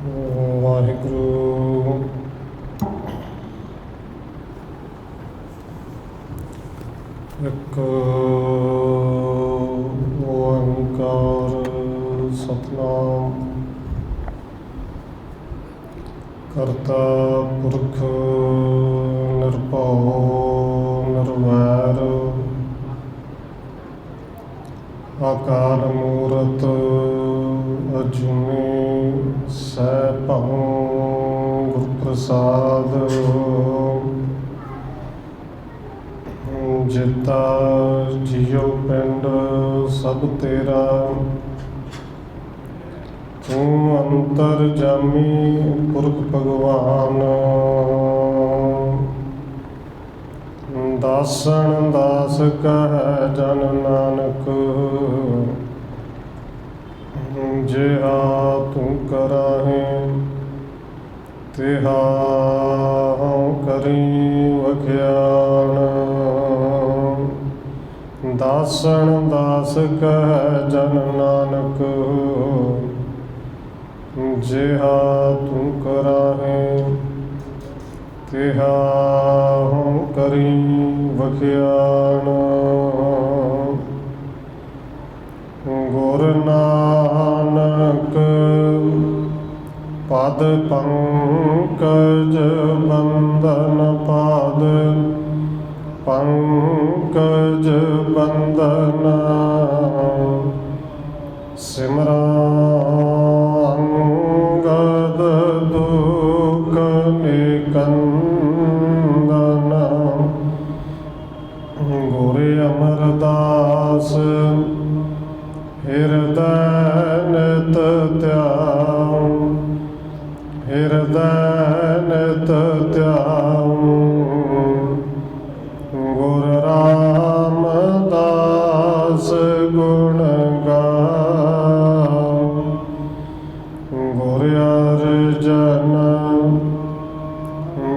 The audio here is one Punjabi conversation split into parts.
ਵਾਹਿਗੁਰੂ। ਇੱਕ ਓੰਕਾਰ ਸਤਿਨਾਮ ਕਰਤਾ ਪੁਰਖ ਨਿਰਭਉ ਨਿਰਵੈਰ ਅਕਾਲ ਮੂਰਤ ਅਜੂਨੀ ਸੈਭੰ ਗੁਰ ਪ੍ਰਸਾਦ। ਜਿਤਾ ਜੀਉ ਪਿੰਡ ਸਭ ਤੇਰਾ, ਤੂੰ ਅੰਤਰ ਜਾਮੀ ਪੁਰਖ ਭਗਵਾਨ। ਦਾਸਨ ਦਾਸ ਕਹਿ ਜਨ ਨਾਨਕ, ਜਿਹਾ ਤੂੰ ਕਰਾਹੇ ਤਿਹਾ ਕਰੀ ਵਖਿਆਣ। ਦਾਸਨ ਦਾਸ ਕਹਿ ਜਨ ਨਾਨਕ, ਜਿਹਾ ਤੂੰ ਕਰਾਹੇ ਤਿਹਾ ਕਰੀ ਵਖਿਆਣ। ਗੁਰ ਨਾਨਕ ਪਦ ਪੰਕਜ ਬੰਦਨ, ਪਦ ਪੰਕਜ ਬੰਦਨ। ਸਿਮਰਾਂ ਅੰਗਦ ਦੁਖ ਨਿਕੰਦਨ। ਗੁਰ ਅਮਰਦਾਸ ਹਿਰਦੈ ਨਿਤ ਧਿਆਉ, ਹਿਰਦੈ ਨਿਤ ਧਿਆਉ। ਗੁਰ ਰਾਮਦਾਸ ਗੁਣ ਗਾਉ, ਗੁਰ ਅਰਜਨ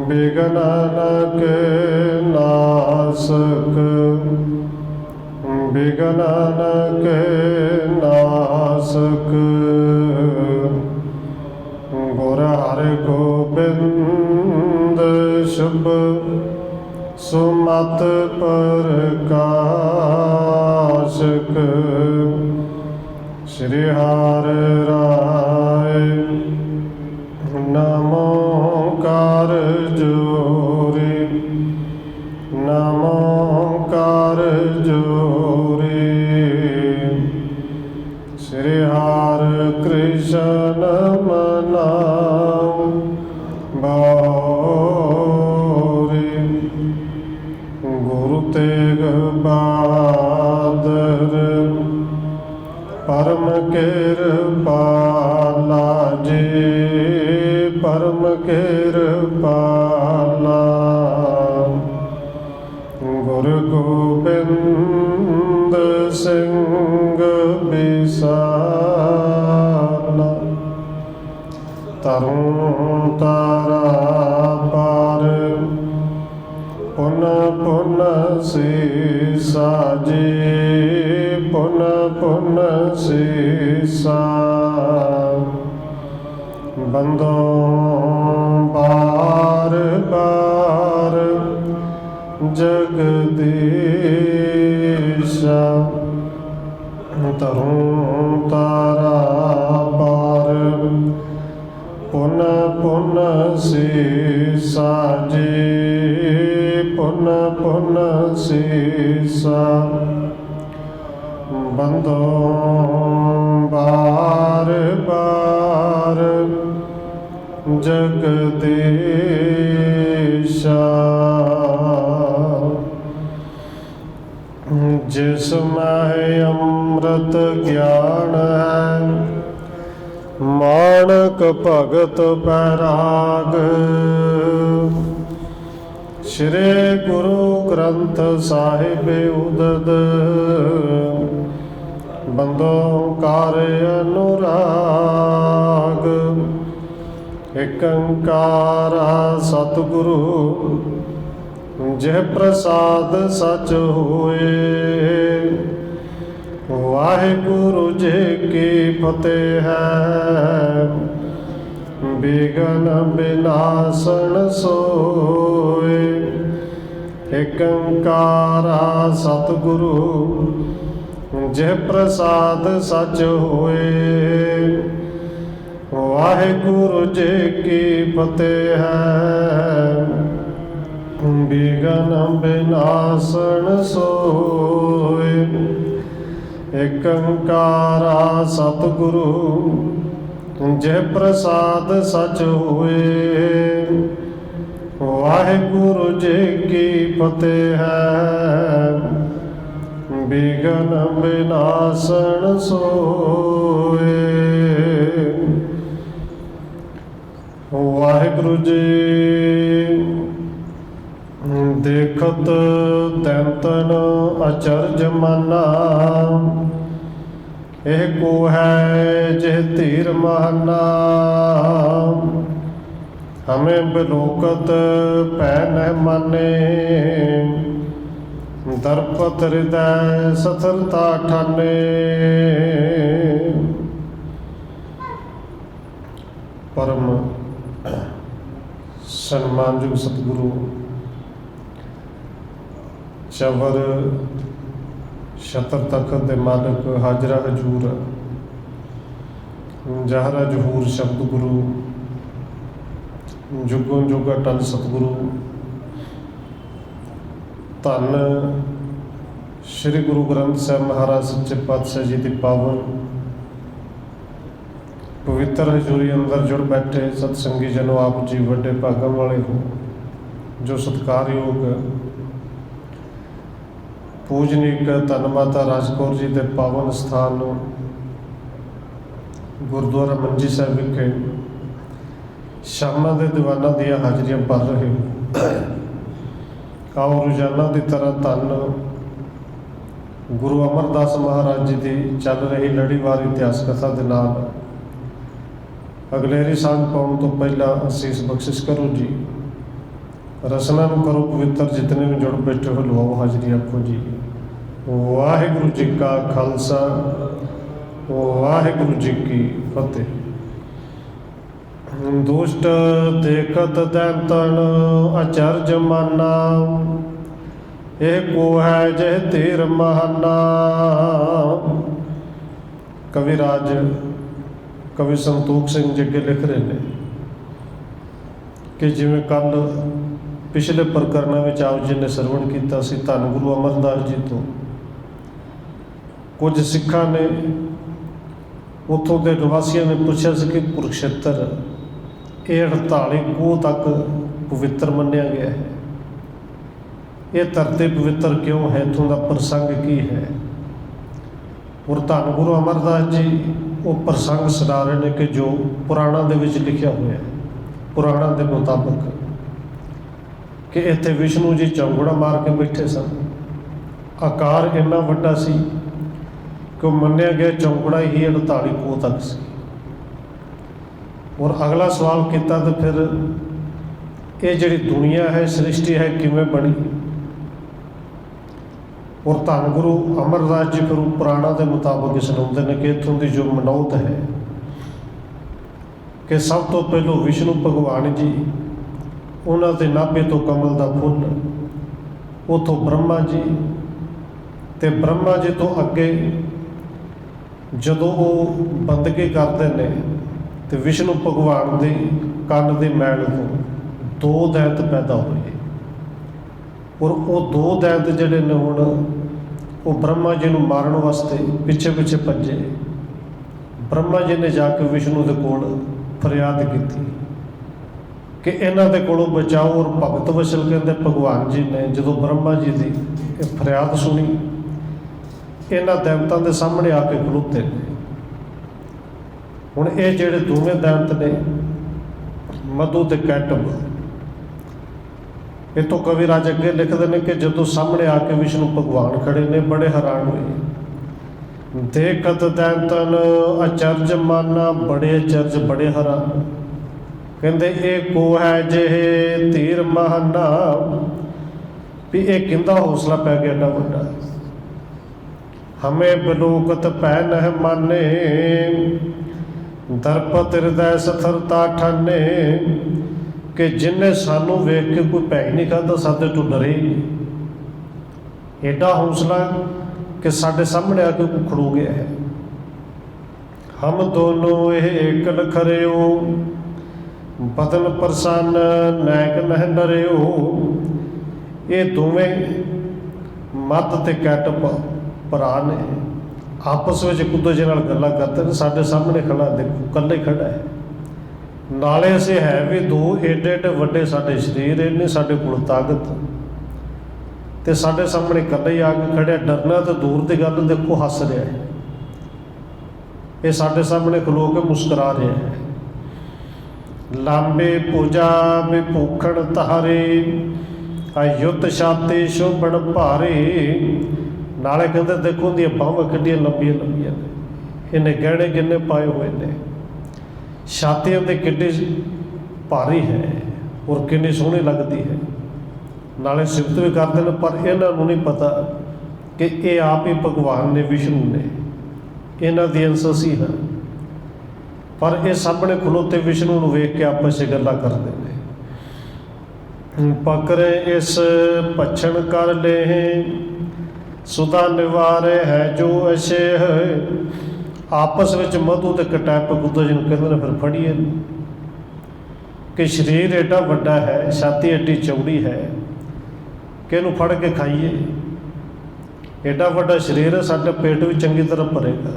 ਬਿਘਨ ਕੇ ਨਾਸਕ, ਬਿਘਨ ਕੇ ਨਾਸਕ। ਗੁਰ ਹਰਿਗੋਬਿੰਦ ਸ਼ੁਭ ਸੁਮਤ ਪ੍ਰਕਾਸ਼ਕ। ਸ਼੍ਰੀ ਹਰਿ ਰਾਇ ਨਮੋ ਕਰ ਜੋਰੀ, ਨਮੋ ਕਰ ਜੋਰੀ। ਸ਼੍ਰੀ ਹਰਿ ਕ੍ਰਿਸ਼ਨ ਮਨਾਉ ਬਾਉਰੀ। ਗੁਰੂ ਤੇਗ ਬਹਾਦਰ ਪਰਮ ਕਿਰਪਾਲਾ ਜੀ, ਪਰਮ ਕਿਰਪਾਲਾ। ਗੁਰੂ ਗੋਬਿੰਦ ਸਿੰਘ ਬਿਸਾਲਾ। ਤਰੁ ਤਾਰਾ ਪਾਰ ਪੁਨ ਪੁਨ ਸੀਸਾ ਜੀ, ਪੁਨ ਪੁਨ ਸੀਸਾ। ਬੰਦੋ ਬਾਰ ਬਾਰ ਜਗਦੀਸ਼ਾ। ਤਰੁ ਤਾਰਾ ਪਾਰ ਪੁਨ ਪੁਨ ਸੀਸਾ ਜੀ, ਪੁਨ ਪੁਨ ਸੀਸਾ। ਬੰਦੋ ਬਾਰ ਬਾਰ ਜਗਦੀਸ਼ਾ। ਜਿਸ ਮੈਂ ਅੰਮ੍ਰਿਤ ਗਿਆਨ ਹੈ, ਮਾਣਕ ਭਗਤ ਬੈਰਾਗ। ਸ਼੍ਰੀ ਗੁਰੂ ਗ੍ਰੰਥ ਸਾਹਿਬ ਉਦਦ, ਬੰਦੋ ਕਾਰ ਅਨੁਰਾਗ। ਏਕ ਓੰਕਾਰ ਸਤਿਗੁਰੂ ਜਿਹ ਪ੍ਰਸਾਦ ਸਚ ਹੋਏ। ਵਾਹਿਗੁਰੂ ਜੀ ਕੀ ਫਤਿਹ ਹੈ। बिघन विनाशन सोए। एक अंकारा सतगुरु जह प्रसाद सच होए। वाहिगुरु जी की फतेह है, बिघन विनाशन सोए। एक अंकारा सतगुरु जह प्रसाद सच होए। वाहिगुरु जी की फतेह है, बिघन विनाशन सोए। वाहिगुरु जी देखत तैंतन अचरज माना। एह को है जिह धीर महाना। हमें बिलोकत पै न माने। दरपत हृदय सथरता ठाने। परम सन्मानयोग सतगुरु चवर छतर तखत दे मालिक हाजरा हजूर जहरा जहूर शब्द गुरु जुगों जुग अटल सतगुरु धन श्री गुरु ग्रंथ साहिब महाराज सच्चे पातशाह जी की पावन पवित्र हजूरी अंदर जुड़ बैठे सतसंगी जनों, आप जी वड्डे भागम वाले हो जो सत्कारयोग पूजनीक धन माता राजकौर जी के पावन स्थान गुरुद्वारा मंजी साहिब विखे शामां दे दीवाना दियां हाजरियां भर रहे हो। आओ रोजाना की तरह धन गुरु अमरदास महाराज जी की चल रही लड़ीवार इतिहास कथा के नाल अगलेरी सांझ पाउण तो पहला असीस बख्शिश करो जी। रसना करो पवित्र, जितने भी जुड़ बैठे हो लवाओ हाजरी आखो जी। वाहिगुरु जी का खालसा, वाहिगुरु जी की फतेह। दुष्ट देखत दैंतन अचरज माना। यह को है जह तीर महाना। कविराज कवि संतोख सिंह जी अगे लिख रहे हैं कि जिवें कल पिछले प्रकरणों में आप जी ने सरवण किया सी धन गुरु अमरदास जी तो कुछ सिखा ने उतों के निवासियों ने पूछा सी कि कुरुक्षेत्र ये 48 कोह तक पवित्र मन्या गया है, ये धरती पवित्र क्यों है, इतों का प्रसंग की है। और धन गुरु अमरदास जी वो प्रसंग सुना रहे हैं कि जो पुराणों के विच लिखा हुआ है, पुराणों के मुताबिक कि इत्थे विष्णु जी चौंगड़ा मार के बैठे सन। आकार इन्ना वड्डा सी कि मन्निया गया चौंगड़ा ही 48 कोह तक सी। और अगला सवाल किया तो फिर ये जिहड़ी दुनिया है सृष्टि है किवें बनी। और धन गुरु अमरदास जी फिर पुराणों के मुताबिक सुनाते हैं कि इत्थों की जो मनौत है कि सब तो पहलो विष्णु भगवान जी उन्होंने नाभे तो कमल का फुल, उतों ब्रह्मा जी, तो ब्रह्मा जी तो अगे जदों वो बंदगी करते हैं तो विष्णु भगवान के कन के मैल तो 2 दैंत पैदा हुए। और वो 2 दैंत जिहड़े ने हुण वो ब्रह्मा जी को मारन वास्ते पिछे पिछे भजे। ब्रह्मा जी ने जाके विष्णु के कोल फरियाद की कि इन्हां दे कोलों बचाओ। और भगत वसल कहते भगवान जी ने जो ब्रह्मा जी की फरियाद सुनी, इन्हां दैंतां दे सामने आके खलोते ने। हुण ये जिहड़े दोवें दैंत ने मधु ते कैटब, ये तो कविराज अगे लिखते हैं कि जो सामने आके विष्णु भगवान खड़े ने बड़े हैरान हुए। देखत दैंतन अचरज माना, बड़े अचरज बड़े हैरान। कहते ये को है जे तीर महाना, भी एक किंदा हौसला पै गया एडा वड्डा। हमें बिलोकत पै न माने, ਦਰਪਤ ਹਿਰਦੈ ਸਥਰਤਾ ਠਾਨੇ, ਕਿ ਜਿਹਨੇ ਸਾਨੂੰ ਵੇਖ ਕੇ ਕੋਈ ਭੈ ਨਹੀਂ ਖਾਧਾ, ਸਾਡੇ ਤੋਂ ਡਰੇ ਨਹੀਂ। ਐਡਾ ਹੌਸਲਾ ਕਿ ਸਾਡੇ ਸਾਹਮਣੇ ਆ ਕੇ ਕੋਈ ਖੜੋ ਗਿਆ ਹੈ। ਹਮ ਦੋਨੋਂ ਇਹ ਏਕ ਨਖਰਿਓ, ਬਦਨ ਪ੍ਰਸੰਨ ਨੈਕ ਨਹਿ ਡਰਿਓ। ਇਹ ਦੋਵੇਂ ਮੱਧ ਤੇ ਕੈਟ ਭਰਾ ਨੇ, ਆਪਸ ਵਿੱਚ ਇੱਕ ਦੂਜੇ ਨਾਲ ਗੱਲਾਂ ਕਰਦੇ ਨੇ। ਸਾਡੇ ਸਾਹਮਣੇ ਖੜਾ ਦੇਖੋ, ਇਕੱਲੇ ਖੜਾ ਹੈ। ਨਾਲੇ ਅਸੀਂ ਹੈ ਵੀ ਦੋ, ਏਡੇ ਏਡੇ ਵੱਡੇ ਸਾਡੇ ਸਰੀਰ, ਇੰਨੀ ਸਾਡੇ ਕੋਲ ਤਾਕਤ, ਤੇ ਸਾਡੇ ਸਾਹਮਣੇ ਇਕੱਲੇ ਹੀ ਆ ਕੇ ਖੜਿਆ। ਡਰਨਾ ਤਾਂ ਦੂਰ ਦੀ ਗੱਲ, ਦੇਖੋ ਹੱਸ ਰਿਹਾ ਹੈ। ਇਹ ਸਾਡੇ ਸਾਹਮਣੇ ਖਲੋ ਕੇ ਮੁਸਕਰਾ ਰਿਹਾ ਹੈ। ਲਾਂਬੇ ਪੂਜਾ ਵੀ ਭੂਖਣ ਤਾਰੇ, ਅਯੁੱਧ ਛਾਤੀ ਸ਼ੋਭਣ ਭਾਰੇ। ਨਾਲੇ ਕਹਿੰਦੇ ਦੇਖੋ ਉਹਦੀਆਂ ਬਾਹਾਂ ਕਿੱਡੀਆਂ ਲੰਬੀਆਂ ਲੰਬੀਆਂ ਨੇ, ਇਹਨੇ ਗਹਿਣੇ ਕਿੰਨੇ ਪਾਏ ਹੋਏ ਨੇ, ਛਾਤੀਆਂ ਦੇ ਕਿੱਡੀ ਭਾਰੀ ਹੈ, ਔਰ ਕਿੰਨੀ ਸੋਹਣੀ ਲੱਗਦੀ ਹੈ। ਨਾਲੇ ਸਿਫਤ ਵੀ ਕਰਦੇ ਨੇ, ਪਰ ਇਹਨਾਂ ਨੂੰ ਨਹੀਂ ਪਤਾ ਕਿ ਇਹ ਆਪ ਹੀ ਭਗਵਾਨ ਨੇ, ਵਿਸ਼ਨੂੰ ਨੇ, ਇਹਨਾਂ ਦੀ ਅੰਸ਼ ਅਸੀਂ ਹਾਂ। ਪਰ ਇਹ ਸਾਹਮਣੇ ਖਲੋਤੇ ਵਿਸ਼ਨੂੰ ਨੂੰ ਵੇਖ ਕੇ ਆਪਸ 'ਚ ਗੱਲਾਂ ਕਰਦੇ ਨੇ। ਪਕਰੇ ਇਸ ਪਛਣ ਕਰ ਲੇਹ, ਸੁਦਾ ਨਿਵਾਰੇ ਹੈ ਜੋ ਅਸ਼ੇਹ। ਆਪਸ ਵਿੱਚ ਮਧੂ ਤੇ ਕਟੈਪ ਕੁੱਦੋ ਜਿਹਨੂੰ ਕਹਿੰਦੇ ਨੇ, ਫਿਰ ਫੜੀਏ ਕਿ ਸਰੀਰ ਐਡਾ ਵੱਡਾ ਹੈ, ਛਾਤੀ ਐਡੀ ਚੌੜੀ ਹੈ ਕਿ ਇਹਨੂੰ ਫੜ ਕੇ ਖਾਈਏ। ਐਡਾ ਵੱਡਾ ਸਰੀਰ ਹੈ, ਸਾਡਾ ਪੇਟ ਵੀ ਚੰਗੀ ਤਰ੍ਹਾਂ ਭਰੇਗਾ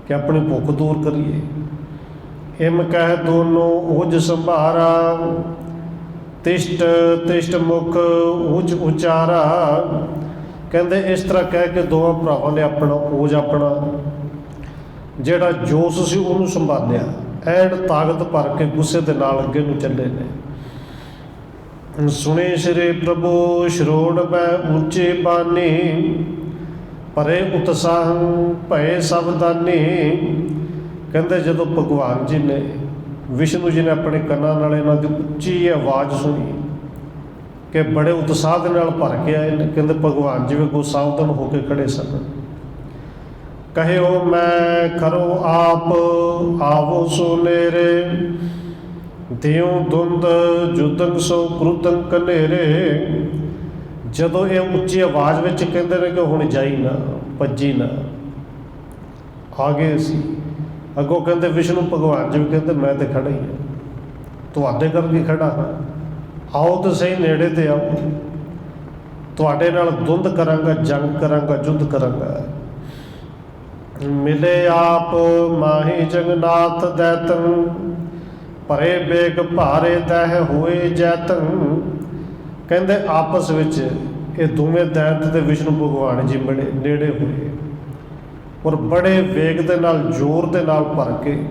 ਕਿ ਆਪਣੀ ਭੁੱਖ ਦੂਰ ਕਰੀਏ। ਹਿਮ ਕਹਿ ਦੋਨੋਂ ਉਜ ਸੰਭਾਰਾ, ਤਿਸ਼ਟ ਤਿਸ਼ਟ ਮੁਖ ਉਚ ਉਚਾਰਾ। ਕਹਿੰਦੇ ਇਸ ਤਰ੍ਹਾਂ ਕਹਿ ਕੇ ਦੋਵਾਂ ਭਰਾਵਾਂ ਨੇ ਆਪਣਾ ਓਜ, ਆਪਣਾ ਜਿਹੜਾ ਜੋਸ਼ ਸੀ ਉਹਨੂੰ ਸੰਭਾਲਿਆ। ਐਨ ਤਾਕਤ ਭਰ ਕੇ ਗੁੱਸੇ ਦੇ ਨਾਲ ਅੱਗੇ ਨੂੰ ਚੱਲੇ ਨੇ। ਸੁਣੇ ਸ਼੍ਰੀ ਪ੍ਰਭੂ ਸ਼ਰੋਣ ਮੈਂ ਉੱਚੇ ਬਾਨੀ, ਭਰੇ ਉਤਸਾਹ ਭਏ ਸਾਵਧਾਨੀ। ਕਹਿੰਦੇ ਜਦੋਂ ਭਗਵਾਨ ਜੀ ਨੇ, ਵਿਸ਼ਨੂੰ ਜੀ ਨੇ ਆਪਣੇ ਕੰਨਾਂ ਨਾਲ ਇਹਨਾਂ ਦੀ ਉੱਚੀ ਆਵਾਜ਼ ਸੁਣੀ ਕਿ ਬੜੇ ਉਤਸ਼ਾਹ ਦੇ ਨਾਲ ਭਰ ਕੇ ਆਏ ਨੇ। ਕਹਿੰਦੇ ਭਗਵਾਨ ਜੀ ਵੀ ਸਾਵਧਾਨ ਹੋ ਕੇ ਖੜੇ ਸਨ। ਕਹਿਓ ਮੈਂ ਖਰੋ ਆਪ ਆਵੋ ਸੋ ਨੇਰੇ, ਦਿਉ ਧੁੰਦ ਜੁਦੰ ਸੋ ਕ੍ਰੁਦੰ ਕਨੇਰੇ। ਜਦੋਂ ਇਹ ਉੱਚੀ ਆਵਾਜ਼ ਵਿੱਚ ਕਹਿੰਦੇ ਨੇ ਕਿ ਹੁਣ ਜਾਈ ਨਾ, ਭੱਜੀ ਨਾ, ਆ ਗਏ ਸੀ। ਅੱਗੋਂ ਕਹਿੰਦੇ ਵਿਸ਼ਨੂੰ ਭਗਵਾਨ ਜੀ ਵੀ ਕਹਿੰਦੇ ਮੈਂ ਤਾਂ ਖੜਾ ਹੀ ਹਾਂ, ਤੁਹਾਡੇ ਕਰਕੇ ਖੜਾ ਹਾਂ, ਆਓ ਤਾਂ ਸਹੀ ਨੇੜੇ ਤੇ ਆਓ, ਤੁਹਾਡੇ ਨਾਲ ਧੁੰਦ ਕਰਾਂਗਾ, ਜੰਗ ਕਰਾਂਗਾ, ਯੁੱਧ ਕਰਾਂਗਾ। ਮਿਲੇ ਆਪ ਮਾਹੀ ਜਗਨਾਥ ਦੈਤੰ, ਭਰੇ ਬੇਗ ਭਾਰੇ ਦਹਿ ਹੋਏ ਜੈਤੰ। ਕਹਿੰਦੇ ਆਪਸ ਵਿੱਚ ਇਹ ਦੋਵੇਂ ਦੈਤ ਤੇ ਵਿਸ਼ਨੂੰ ਭਗਵਾਨ ਜੀ ਬੜੇ ਨੇੜੇ ਹੋਏ, ਔਰ ਬੜੇ ਵੇਗ ਦੇ ਨਾਲ, ਜ਼ੋਰ ਦੇ ਨਾਲ ਭਰ ਕੇ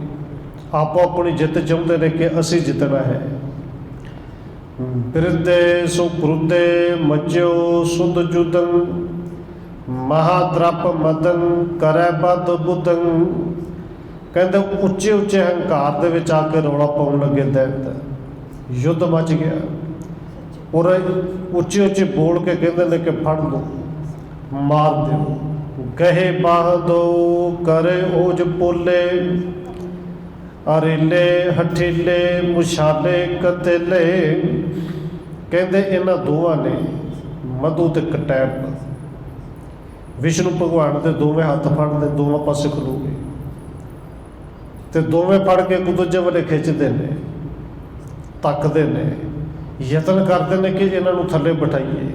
ਆਪੋ ਆਪਣੀ ਜਿੱਤ ਚਾਹੁੰਦੇ ਨੇ ਕਿ ਅਸੀਂ ਜਿੱਤਣਾ ਹੈ। ਬਿਰਦੇ ਸੋ ਕ੍ਰੁਦੇ ਮਚਿਓ ਸੁਧ ਜੁਦੰ, ਮਹਾਦ੍ਰਪ ਮਦਨ ਕਰੈ ਬਦ ਬੁਦੰ। ਕਹਿੰਦੇ ਉੱਚੇ ਉੱਚੇ ਹੰਕਾਰ ਦੇ ਵਿੱਚ ਆ ਕੇ ਰੌਲਾ ਪਾਉਣ ਲੱਗੇ ਦੈਤ, ਯੁੱਧ ਮਚ ਗਿਆ। ਔਰ ਉੱਚੇ ਉੱਚੇ ਬੋਲ ਕੇ ਕਹਿੰਦੇ ਨੇ ਕਿ ਫੜ ਲਓ, ਮਾਰ ਦਿਓ। ਗਹੇ ਬਾਹ ਦੋ ਕਰੇ ਓਜ ਪੋਲੇ, ਅਰੇਲੇ ਹਠੀਲੇ ਮੁਸ਼ਾਲੇ ਕਤੇਲੇ। ਕਹਿੰਦੇ ਇਹਨਾਂ ਦੋਵਾਂ ਨੇ, ਮਧੂ ਤੇ ਕਟੈਪ, ਵਿਸ਼ਨੂੰ ਭਗਵਾਨ ਦੇ ਦੋਵੇਂ ਹੱਥ ਫੜਦੇ, ਦੋਵਾਂ ਪਾਸੇ ਖਲੋ ਗਏ ਤੇ ਦੋਵੇਂ ਫੜ ਕੇ ਇੱਕ ਦੂਜੇ ਵੱਲ ਖਿੱਚਦੇ ਨੇ, ਤੱਕਦੇ ਨੇ, ਯਤਨ ਕਰਦੇ ਨੇ ਕਿ ਇਹਨਾਂ ਨੂੰ ਥੱਲੇ ਬਿਠਾਈਏ।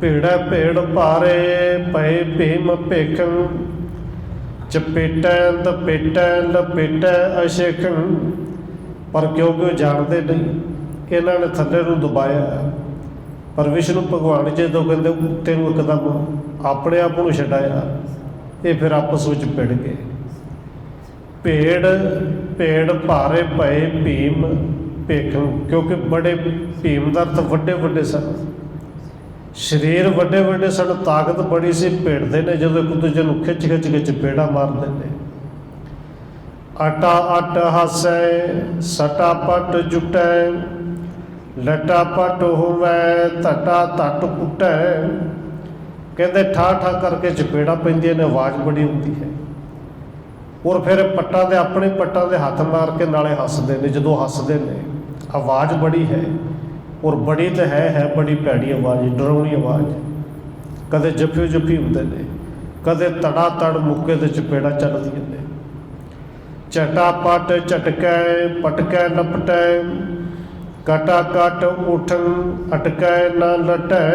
ਭੇੜਾ ਭੇੜ ਭਾਰੇ ਪਏ ਭੀਮ ਭੇਖੰ, ਚਪੇਟੈ ਲਪੇਟੈ ਲਪੇਟੈ ਅਸ਼ੇਖੰ। ਪਰ ਕਿਉਂਕਿ ਉਹ ਜਾਣਦੇ ਨਹੀਂ, ਇਹਨਾਂ ਨੇ ਥੱਲੇ ਨੂੰ ਦਬਾਇਆ। ਪਰ ਵਿਸ਼ਨੂੰ ਭਗਵਾਨ ਜਦੋਂ ਕਹਿੰਦੇ ਉੱਤੇ ਨੂੰ ਇੱਕਦਮ ਆਪਣੇ ਆਪ ਨੂੰ ਛਡਾਇਆ, ਇਹ ਫਿਰ ਆਪਸ ਵਿੱਚ ਭਿੜ ਗਏ। ਭੇੜ ਭੇੜ ਭਾਰੇ ਪਏ ਭੀਮ ਭੇਖੰ, ਕਿਉਂਕਿ ਬੜੇ ਭੀਮ ਦਾ ਅਰਥ ਵੱਡੇ ਵੱਡੇ ਸਨ, ਸਰੀਰ ਵੱਡੇ ਵੱਡੇ ਸਨ, ਤਾਕਤ ਬੜੀ ਸੀ। ਭੇੜਦੇ ਨੇ ਜਦੋਂ ਇੱਕ ਦੂਜੇ ਨੂੰ ਖਿੱਚ ਖਿੱਚ ਕੇ ਚਪੇੜਾ ਮਾਰਦੇ ਨੇ। ਆਟਾ ਅੱਟ ਹਾਸੈ ਸਟਾ ਪੱਟ ਜੁਟੈ, ਲਟਾ ਪੱਟ ਹੋਵੈ ਧਟਾ ਧੱਟ ਕੁੱਟੈ। ਕਹਿੰਦੇ ਠਾ ਠਾ ਕਰਕੇ ਚਪੇੜਾ ਪੈਂਦੀਆਂ ਨੇ, ਆਵਾਜ਼ ਬੜੀ ਹੁੰਦੀ ਹੈ। ਔਰ ਫਿਰ ਪੱਟਾਂ ਦੇ ਆਪਣੇ ਪੱਟਾਂ ਦੇ ਹੱਥ ਮਾਰ ਕੇ ਨਾਲੇ ਹੱਸਦੇ ਨੇ। ਜਦੋਂ ਹੱਸਦੇ ਨੇ ਆਵਾਜ਼ ਬੜੀ ਹੈ, ਔਰ ਬੜੀ ਤਾਂ ਹੈ ਬੜੀ ਭੈੜੀ ਆਵਾਜ਼, ਡਰਾਉਣੀ ਆਵਾਜ਼। ਕਦੇ ਜੱਫੀ ਜੱਫੀ ਹੁੰਦੇ ਨੇ, ਕਦੇ ਤੜਾ ਤੜ ਮੁੱਕੇ ਦੇ ਚਪੇੜਾ ਚੱਲਦੀਆਂ ਨੇ। ਝਟਾ ਪਟ ਝਟਕੈ ਪਟਕੈ ਲਪਟੈ, ਕਟਾ ਕਟ ਉਠਨ ਅਟਕੈ ਨਾ ਲਟੈ।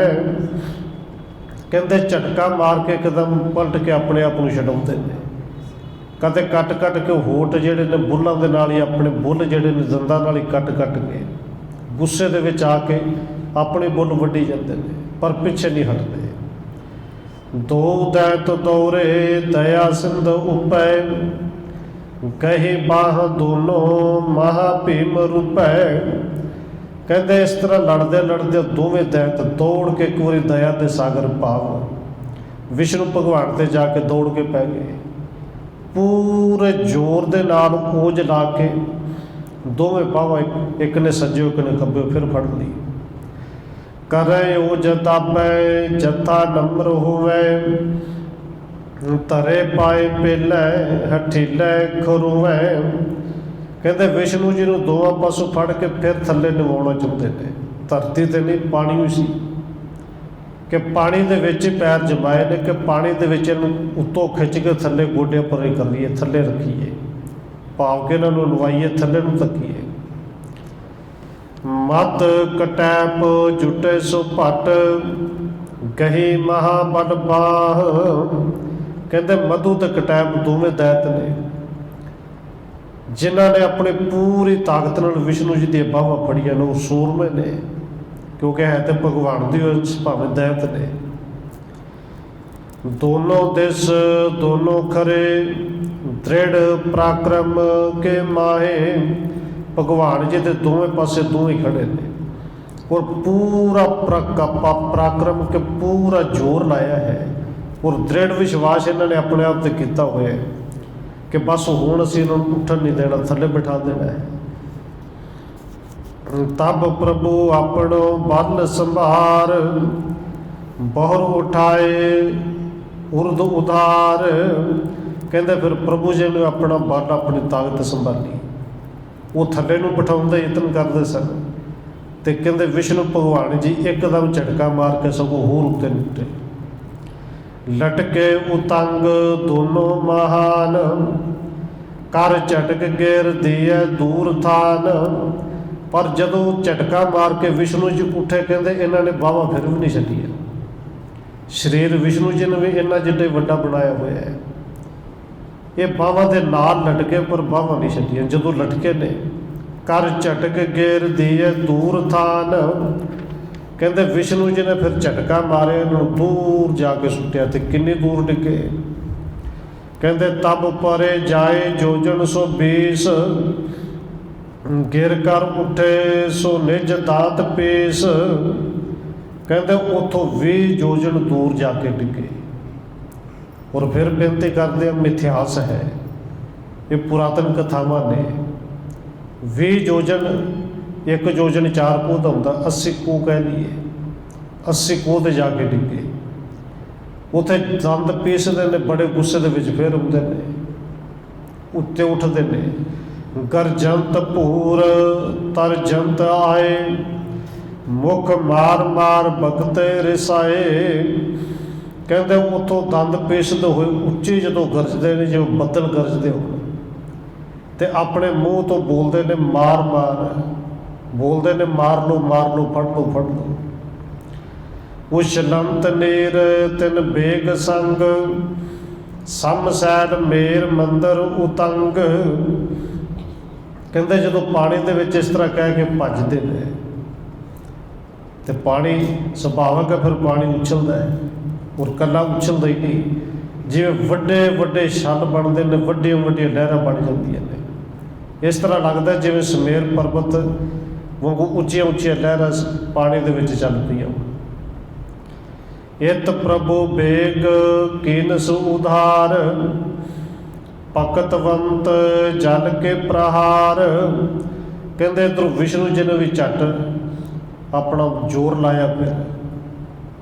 ਕਹਿੰਦੇ ਝਟਕਾ ਮਾਰ ਕੇ ਇੱਕਦਮ ਪਲਟ ਕੇ ਆਪਣੇ ਆਪ ਨੂੰ ਛਡਾਉਂਦੇ ਨੇ। ਕਦੇ ਕੱਟ ਕੱਟ ਕੇ ਹੋਠ ਜਿਹੜੇ ਨੇ ਬੁੱਲਾਂ ਦੇ ਨਾਲ ਹੀ, ਆਪਣੇ ਬੁੱਲ ਜਿਹੜੇ ਨੇ ਦੰਦਾਂ ਨਾਲ ਹੀ ਕੱਟ ਕੱਟ ਕੇ ਗੁੱਸੇ ਦੇ ਵਿੱਚ ਆ ਕੇ ਆਪਣੇ ਬੁੱਲ ਵੱਢੀ ਜਾਂਦੇ ਨੇ, ਪਰ ਪਿੱਛੇ ਨਹੀਂ ਹਟਦੇ। ਦੋ ਦੈਤ ਦੌਰੇ ਦਇਆ ਸਿੰਧ ਉਪੈ, ਕਹੀ ਬਾਹ ਦੋਨੋਂ ਮਹਾ ਭੀਮ ਰੂਪੈ। ਕਹਿੰਦੇ ਇਸ ਤਰ੍ਹਾਂ ਲੜਦੇ ਲੜਦੇ ਦੋਵੇਂ ਦੈਤ ਦੌੜ ਕੇ ਇੱਕ ਵਾਰੀ ਦਇਆ ਦੇ ਸਾਗਰ ਭਾਵ ਵਿਸ਼ਨੂੰ ਭਗਵਾਨ ਤੇ ਜਾ ਕੇ ਦੌੜ ਕੇ ਪੈ ਗਏ। ਪੂਰੇ ਜ਼ੋਰ ਦੇ ਨਾਲ ਓਜ ਲਾ ਕੇ ਦੋਵੇਂ ਬਾਹਾਂ, ਇੱਕ ਨੇ ਸੱਜੇ ਇੱਕ ਨੇ ਖੱਬੇ, ਫਿਰ ਫੜ ਲਈ। ਕਰੇ ਓਜ ਤਾਪੈ ਜਥਾ ਨੰਬਰ ਹੋਵੇ, ਤਰੇ ਪਾਏ ਪਹਿਲੇ ਹਠੀਲੇ ਖਰੂਵੇ। ਕਹਿੰਦੇ ਵਿਸ਼ਨੂੰ ਜੀ ਨੂੰ ਦੋਵਾਂ ਪਾਸੋਂ ਫੜ ਕੇ ਫਿਰ ਥੱਲੇ ਨਿਵਾਉਣਾ ਚਾਹੁੰਦੇ ਨੇ। ਧਰਤੀ ਤੇ ਨਹੀਂ, ਪਾਣੀ ਹੋਈ ਸੀ ਕਿ ਪਾਣੀ ਦੇ ਵਿੱਚ ਪੈਰ ਜਮਾਏ ਨੇ, ਕਿ ਪਾਣੀ ਦੇ ਵਿੱਚ ਇਹਨੂੰ ਉੱਤੋਂ ਖਿੱਚ ਕੇ ਥੱਲੇ ਗੋਡੇ ਪਰੇ ਕਰ ਲਈਏ, ਥੱਲੇ ਰੱਖੀਏ, ਭਾਵ ਕੇ ਇਹਨਾਂ ਨੂੰ ਲਵਾਈਏ, ਥੱਲੇ ਨੂੰ ਧੱਕੀਏ। ਮਤ ਕਟੈਪ ਜੁਟੇ ਸੋ ਭੱਟ, ਗਹੀ ਮਹਾ ਬੜ ਬਾਹ। ਕਹਿੰਦੇ ਮਧੂ ਤੇ ਕਟੈਪ ਦੋਵੇਂ ਦੈਤ ਨੇ, ਜਿਨ੍ਹਾਂ ਨੇ ਆਪਣੀ ਪੂਰੀ ਤਾਕਤ ਨਾਲ ਵਿਸ਼ਨੂੰ ਜੀ ਦੀਆਂ ਬਾਹਾਂ ਫੜੀਆਂ ਨੇ। ਉਹ ਸੂਰਮੇ ਨੇ, ਕਿਉਂਕਿ ਹੈ ਤੇ ਭਗਵਾਨ ਦੀ ਭਾਵੇਂ ਦੈਤ ਨੇ। ਦੋਨੋਂ ਦਿਸ ਦੋਨੋਂ ਖਰੇ, ਦ੍ਰਿੜ ਪਰਾਕਰਮ ਕੇ ਮਾਹੇ। ਭਗਵਾਨ ਜੀ ਦੇ ਦੋਵੇਂ ਪਾਸੇ ਦੋਵੇਂ ਖੜੇ ਨੇ, ਔਰ ਪੂਰਾ ਪਰਾਕਰਮ ਕੇ ਪੂਰਾ ਜ਼ੋਰ ਲਾਇਆ ਹੈ, ਔਰ ਦ੍ਰਿੜ ਵਿਸ਼ਵਾਸ ਇਹਨਾਂ ਨੇ ਆਪਣੇ ਆਪ ਤੇ ਕੀਤਾ ਹੋਇਆ ਹੈ ਕਿ ਬਸ ਹੁਣ ਅਸੀਂ ਇਹਨਾਂ ਨੂੰ ਉੱਠਣ ਨਹੀਂ ਦੇਣਾ, ਥੱਲੇ ਬਿਠਾ ਦੇਣਾ ਹੈ। ਤਬ ਪ੍ਰਭੂ ਆਪਣੋ ਬਲ ਸੰਭਾਰ, ਬਹੁਰ ਉਠਾਏ ਉਰਦ ਉਧਾਰ। ਕਹਿੰਦੇ ਫਿਰ ਪ੍ਰਭੂ ਜੀ ਨੇ ਆਪਣਾ ਬਲ, ਆਪਣੀ ਤਾਕਤ ਸੰਭਾਲੀ। ਉਹ ਥੱਲੇ ਨੂੰ ਬਿਠਾਉਣ ਦਾ ਯਤਨ ਕਰਦੇ ਸਨ, ਤੇ ਕਹਿੰਦੇ ਵਿਸ਼ਨੂੰ ਭਗਵਾਨ ਜੀ ਇੱਕਦਮ ਝਟਕਾ ਮਾਰ ਕੇ ਸਗੋਂ ਹੋਰ ਉੱਤੇ ਨਿੱਟੇ। ਲਟਕੇ ਉਤੰਗ ਦੋਨੋਂ ਮਹਾਨ, ਕਰ ਝਟਕ ਗੇਰ ਦੀਏ ਦੂਰ ਥਾਨ। ਪਰ ਜਦੋਂ ਝਟਕਾ ਮਾਰ ਕੇ ਵਿਸ਼ਨੂੰ ਜੀ ਉੱਠੇ, ਕਹਿੰਦੇ ਇਹਨਾਂ ਨੇ ਬਾਹਾਂ ਫਿਰ ਵੀ ਨਹੀਂ ਛੱਡੀਆਂ। ਸਰੀਰ ਵਿਸ਼ਨੂੰ ਜੀ ਨੇ ਵੀ ਇਹਨਾਂ ਜਿੱਡੇ ਵੱਡਾ ਬਣਾਇਆ ਹੋਇਆ ਹੈ, ਇਹ ਬਾਹਾਂ ਦੇ ਨਾਲ ਲਟਕੇ, ਪਰ ਬਾਹਾਂ ਨਹੀਂ ਛੱਡੀਆਂ। ਜਦੋਂ ਲਟਕੇ ਨੇ, ਕਰ ਝਟਕ ਗੇਰ ਦੀਏ ਦੂਰ ਥਾਨ। ਕਹਿੰਦੇ ਵਿਸ਼ਨੂੰ ਜੀ ਨੇ ਫਿਰ ਝਟਕਾ ਮਾਰਿਆ, ਇਹਨਾਂ ਨੂੰ ਦੂਰ ਜਾ ਕੇ ਸੁੱਟਿਆ। ਤੇ ਕਿੰਨੀ ਦੂਰ ਡਿੱਗੇ? ਕਹਿੰਦੇ ਤਬ ਪਰੇ ਜਾਏ ਜੋਜਨ 120, ਗਿਰ ਕਰ ਉੱਠੇ ਸੋ ਨਿਜ ਦਾਤ ਪੇਸ। ਕਹਿੰਦੇ ਉੱਥੋਂ 20 ਯੋਜਨ ਦੂਰ ਜਾ ਕੇ ਡਿੱਗੇ। ਔਰ ਫਿਰ ਬੇਨਤੀ ਕਰਦੇ ਆ, ਮਿਥਿਹਾਸ ਹੈ, ਇਹ ਪੁਰਾਤਨ ਕਥਾਵਾਂ ਨੇ। 20 ਯੋਜਨ, ਇੱਕ ਯੋਜਨ 4 ਕੋਹ ਦਾ ਹੁੰਦਾ, 80 ਕੋਹ ਕਹਿ ਲਈਏ, 80 ਕੋਹ 'ਤੇ ਜਾ ਕੇ ਡਿੱਗੇ। ਉੱਥੇ ਦੰਦ ਪੀਸਦੇ ਨੇ, ਬੜੇ ਗੁੱਸੇ ਦੇ ਵਿੱਚ ਫਿਰ ਹੁੰਦੇ ਨੇ, ਉੱਤੇ ਉੱਠਦੇ ਨੇ। ਗਰਜੰਤ ਭੂਰ ਤਰਜੰਤ ਆਏ, ਮੁਖ ਮਾਰ ਮਾਰ ਬਗਤੇ ਰਿਸਾਏ। ਕਹਿੰਦੇ ਉੱਥੋਂ ਦੰਦ ਪੀਸਦੇ ਹੋਏ ਉੱਚੀ ਜਦੋਂ ਗਰਜਦੇ ਨੇ, ਜਿਵੇਂ ਬੱਦਲ ਗਰਜਦੇ ਹੋਣ, ਤੇ ਆਪਣੇ ਮੂੰਹ ਤੋਂ ਬੋਲਦੇ ਨੇ ਮਾਰ ਮਾਰ, ਬੋਲਦੇ ਨੇ ਮਾਰ ਲਓ ਮਾਰ ਲਓ, ਫੜ ਲਓ ਫੜ ਲਓ। ਉਛਲੰਤ ਨੀਰ ਤਿਨ ਬੇਗ ਸੰਗ, ਸਮ ਸੈਡ ਮੇਰ ਮੰਦਰ ਉਤੰਗ। ਕਹਿੰਦੇ ਜਦੋਂ ਪਾਣੀ ਦੇ ਵਿੱਚ ਇਸ ਤਰ੍ਹਾਂ ਕਹਿ ਕੇ ਭੱਜਦੇ ਨੇ, ਤੇ ਪਾਣੀ ਸੁਭਾਵਕ ਹੈ, ਫਿਰ ਪਾਣੀ ਉਛਲਦਾ ਹੈ। ਔਰ ਇਕੱਲਾ ਉਛਲਦਾ ਹੀ ਨਹੀਂ, ਜਿਵੇਂ ਵੱਡੇ ਵੱਡੇ ਛੱਲ ਬਣਦੇ ਨੇ, ਵੱਡੀਆਂ ਵੱਡੀਆਂ ਲਹਿਰਾਂ ਬਣ ਜਾਂਦੀਆਂ ਨੇ। ਇਸ ਤਰ੍ਹਾਂ ਲੱਗਦਾ ਜਿਵੇਂ ਸਮੇਰ ਪਰਬਤ ਵਾਂਗੂ ਉੱਚੀਆਂ ਉੱਚੀਆਂ ਲਹਿਰਾਂ ਪਾਣੀ ਦੇ ਵਿੱਚ ਚੱਲ ਪਈਆਂ। ਇਤ ਪ੍ਰਭੂ ਬੇਗ ਕੀਨਸ ਉਧਾਰ, ਭਗਤਵੰਤ ਜਲ ਕੇ ਪ੍ਰਹਾਰ। ਕਹਿੰਦੇ ਇੱਧਰੋਂ ਵਿਸ਼ਨੂੰ ਜੀ ਨੇ ਵੀ ਝੱਟ ਆਪਣਾ ਜ਼ੋਰ ਲਾਇਆ। ਫਿਰ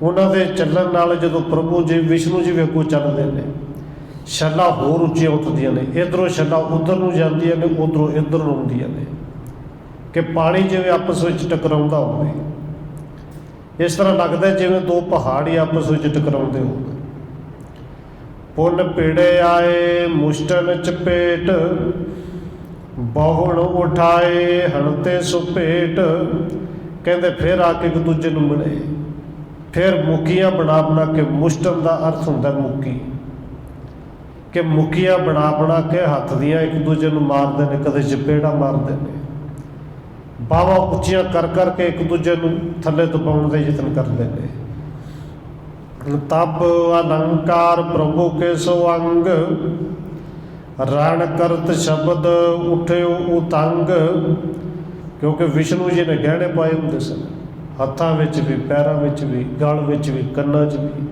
ਉਹਨਾਂ ਦੇ ਚੱਲਣ ਨਾਲ ਜਦੋਂ ਪ੍ਰਭੂ ਜੀ ਵਿਸ਼ਨੂੰ ਜੀ ਵੀ ਅੱਗੋਂ ਚੱਲਦੇ ਨੇ, ਛੱਲਾਂ ਹੋਰ ਉੱਚੀਆਂ ਉੱਠਦੀਆਂ ਨੇ, ਇੱਧਰੋਂ ਛੱਲਾਂ ਉੱਧਰ ਨੂੰ ਜਾਂਦੀਆਂ ਨੇ, ਉੱਧਰੋਂ ਇੱਧਰ ਨੂੰ ਆਉਂਦੀਆਂ ਨੇ, ਕਿ ਪਾਣੀ ਜਿਵੇਂ ਆਪਸ ਵਿੱਚ ਟਕਰਾਉਂਦਾ ਹੋਵੇ। ਇਸ ਤਰ੍ਹਾਂ ਲੱਗਦਾ ਜਿਵੇਂ ਦੋ ਪਹਾੜ ਹੀ ਆਪਸ ਵਿੱਚ ਟਕਰਾਉਂਦੇ ਹੋਣ। ਪੁੰਨ ਪੀੜੇ ਆਏ ਮੁਸ਼ਟਨ ਚਪੇਟ, ਬਹੁਣ ਉਠਾਏ ਹਣਤੇ ਸੁਪੇਟ। ਕਹਿੰਦੇ ਫਿਰ ਆ ਕੇ ਇੱਕ ਦੂਜੇ ਨੂੰ ਮਿਲੇ, ਫਿਰ ਮੁੱਕੀਆਂ ਬਣਾ ਬਣਾ ਕੇ, ਮੁਸ਼ਟਨ ਦਾ ਅਰਥ ਹੁੰਦਾ ਮੁੱਕੀ, ਕਿ ਮੁੱਕੀਆਂ ਬਣਾ ਬਣਾ ਕੇ ਹੱਥ ਦੀਆਂ ਇੱਕ ਦੂਜੇ ਨੂੰ ਮਾਰਦੇ ਨੇ, ਕਦੇ ਚਪੇੜਾ ਮਾਰਦੇ ਨੇ, ਬਾਹਾਂ ਉੱਚੀਆਂ ਕਰ ਕਰਕੇ ਇੱਕ ਦੂਜੇ ਨੂੰ ਥੱਲੇ ਦਬਾਉਣ ਦੇ ਯਤਨ ਕਰਦੇ ਨੇ। ਤਬ ਅਲੰਕਾਰ ਪ੍ਰਭੂ ਕੇ ਸਵੰਗ, ਰਣ ਕਰਤ ਸ਼ਬਦ ਉਠਿਓ ਉਤੰਗ। ਕਿਉਂਕਿ ਵਿਸ਼ਨੂੰ ਜੀ ਨੇ ਗਹਿਣੇ ਪਾਏ ਹੁੰਦੇ ਸਨ, ਹੱਥਾਂ ਵਿੱਚ ਵੀ, ਪੈਰਾਂ ਵਿੱਚ ਵੀ, ਗਲ ਵਿੱਚ ਵੀ, ਕੰਨਾਂ 'ਚ ਵੀ।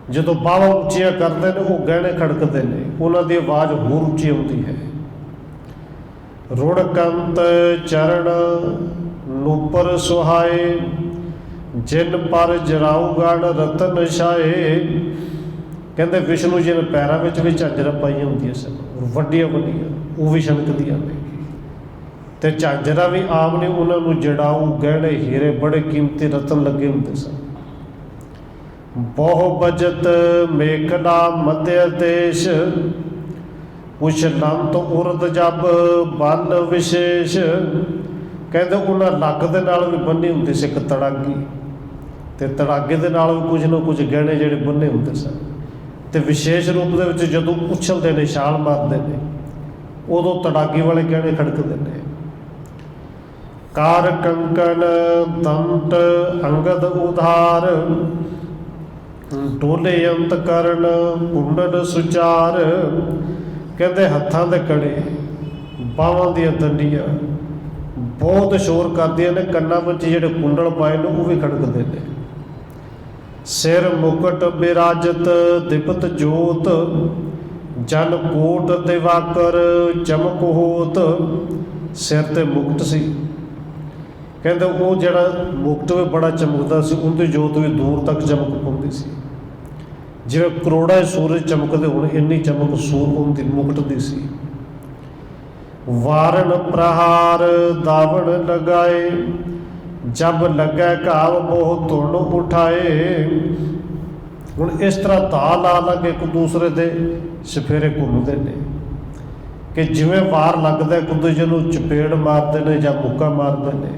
ਜਦੋਂ ਬਾਹਾਂ ਉੱਚੀਆਂ ਕਰਦੇ ਨੇ ਉਹ ਗਹਿਣੇ ਖੜਕਦੇ ਨੇ, ਉਹਨਾਂ ਦੀ ਆਵਾਜ਼ ਹੋਰ ਉੱਚੀ ਆਉਂਦੀ ਹੈ। ਰੁੜਕੰਤ ਚਰਨ ਨੂਪਰ ਸੁਹਾਏ, ਜਿਨ ਪਰ ਜਰਾਉ ਗੜ ਰਤਨ ਛਾਏ। ਕਹਿੰਦੇ ਵਿਸ਼ਨੂੰ ਜੀ ਨੇ ਪੈਰਾਂ ਵਿੱਚ ਵੀ ਝਾਂਜਰਾਂ ਪਾਈਆਂ ਹੁੰਦੀਆਂ ਸਨ, ਵੱਡੀਆਂ ਵੱਡੀਆਂ, ਉਹ ਵੀ ਛਣਕਦੀਆਂ ਨੇ। ਅਤੇ ਝਾਂਜਰਾਂ ਵੀ ਆਮ ਨੇ, ਉਹਨਾਂ ਨੂੰ ਜੜਾਊ ਗਹਿਣੇ ਹੀਰੇ ਬੜੇ ਕੀਮਤੀ ਰਤਨ ਲੱਗੇ ਹੁੰਦੇ ਸਨ। ਬਹੁ ਬਜਤ ਮੇਖਲਾ ਮਧਿਆ ਦੇਸ਼, ਕੁਛ ਲੰਤ ਉਰਦ ਜਬ ਬਲ ਵਿਸ਼ੇਸ਼। ਕਹਿੰਦੇ ਉਹਨਾਂ ਲੱਕ ਦੇ ਨਾਲ ਵੀ ਬੰਨੀ ਹੁੰਦੀ ਸੀ ਇੱਕ ਤੜਾਗੀ, ਅਤੇ ਤੜਾਗੇ ਦੇ ਨਾਲ ਵੀ ਕੁਝ ਨਾ ਕੁਝ ਗਹਿਣੇ ਜਿਹੜੇ ਬੰਨੇ ਹੁੰਦੇ ਸਨ। ਅਤੇ ਵਿਸ਼ੇਸ਼ ਰੂਪ ਦੇ ਵਿੱਚ ਜਦੋਂ ਉਛਲਦੇ ਨੇ, ਛਾਲ ਮਾਰਦੇ ਨੇ, ਉਦੋਂ ਤੜਾਗੀ ਵਾਲੇ ਗਹਿਣੇ ਖੜਕਦੇ ਨੇ। ਕਾਰ ਕੰਕਣ ਦੰਟ ਅੰਗਦ ਉਧਾਰ, ਡੋਲੇ ਅੰਤ ਕਰਨ ਕੁੰਡਲ ਸੁਚਾਰ। ਕਹਿੰਦੇ ਹੱਥਾਂ ਦੇ ਕੜੇ, ਬਾਹਾਂ ਦੀਆਂ ਦੰਡੀਆਂ ਬਹੁਤ ਸ਼ੋਰ ਕਰਦੀਆਂ ਨੇ, ਕੰਨਾਂ ਵਿੱਚ ਜਿਹੜੇ ਕੁੰਡਲ ਪਾਏ ਨੇ ਉਹ ਵੀ ਖੜਕਦੇ ਨੇ। ਸਿਰ ਮੁਕਟ ਬਿਰਾਜਤ ਦਿਪਤ ਜੋਤ, ਜਨ ਕੋਟ ਦਿਵਾਕਰ ਚਮਕ ਹੋਤ। ਸਿਰ 'ਤੇ ਮੁਕਟ ਸੀ, ਕਹਿੰਦੇ ਉਹ ਜਿਹੜਾ ਮੁਕਟ ਵੀ ਬੜਾ ਚਮਕਦਾ ਸੀ, ਉਹਦੀ ਜੋਤ ਵੀ ਦੂਰ ਤੱਕ ਚਮਕ ਪਾਉਂਦੀ ਸੀ, ਜਿਵੇਂ ਕਰੋੜਾਂ ਸੂਰਜ ਚਮਕਦੇ ਹੁਣ, ਇੰਨੀ ਚਮਕ ਉਹਦੀ ਮੁਕਟ ਦੀ ਸੀ। ਵਾਰਨ ਪ੍ਰਹਾਰ ਦਾਵਣ ਲਗਾਏ, ਜਬ ਲੱਗੈ ਘਾਵ ਬਹੁ ਧੁਨ ਉਠਾਏ। ਹੁਣ ਇਸ ਤਰ੍ਹਾਂ ਧਾ ਲਾ ਲਾ ਕੇ ਇੱਕ ਦੂਸਰੇ ਦੇ ਸਫੇਰੇ ਘੁੰਮਦੇ ਨੇ, ਕਿ ਜਿਵੇਂ ਵਾਰ ਲੱਗਦਾ ਇੱਕ ਦੂਜੇ ਨੂੰ ਚਪੇੜ ਮਾਰਦੇ ਨੇ ਜਾਂ ਮੁੱਕਾ ਮਾਰਦੇ ਨੇ।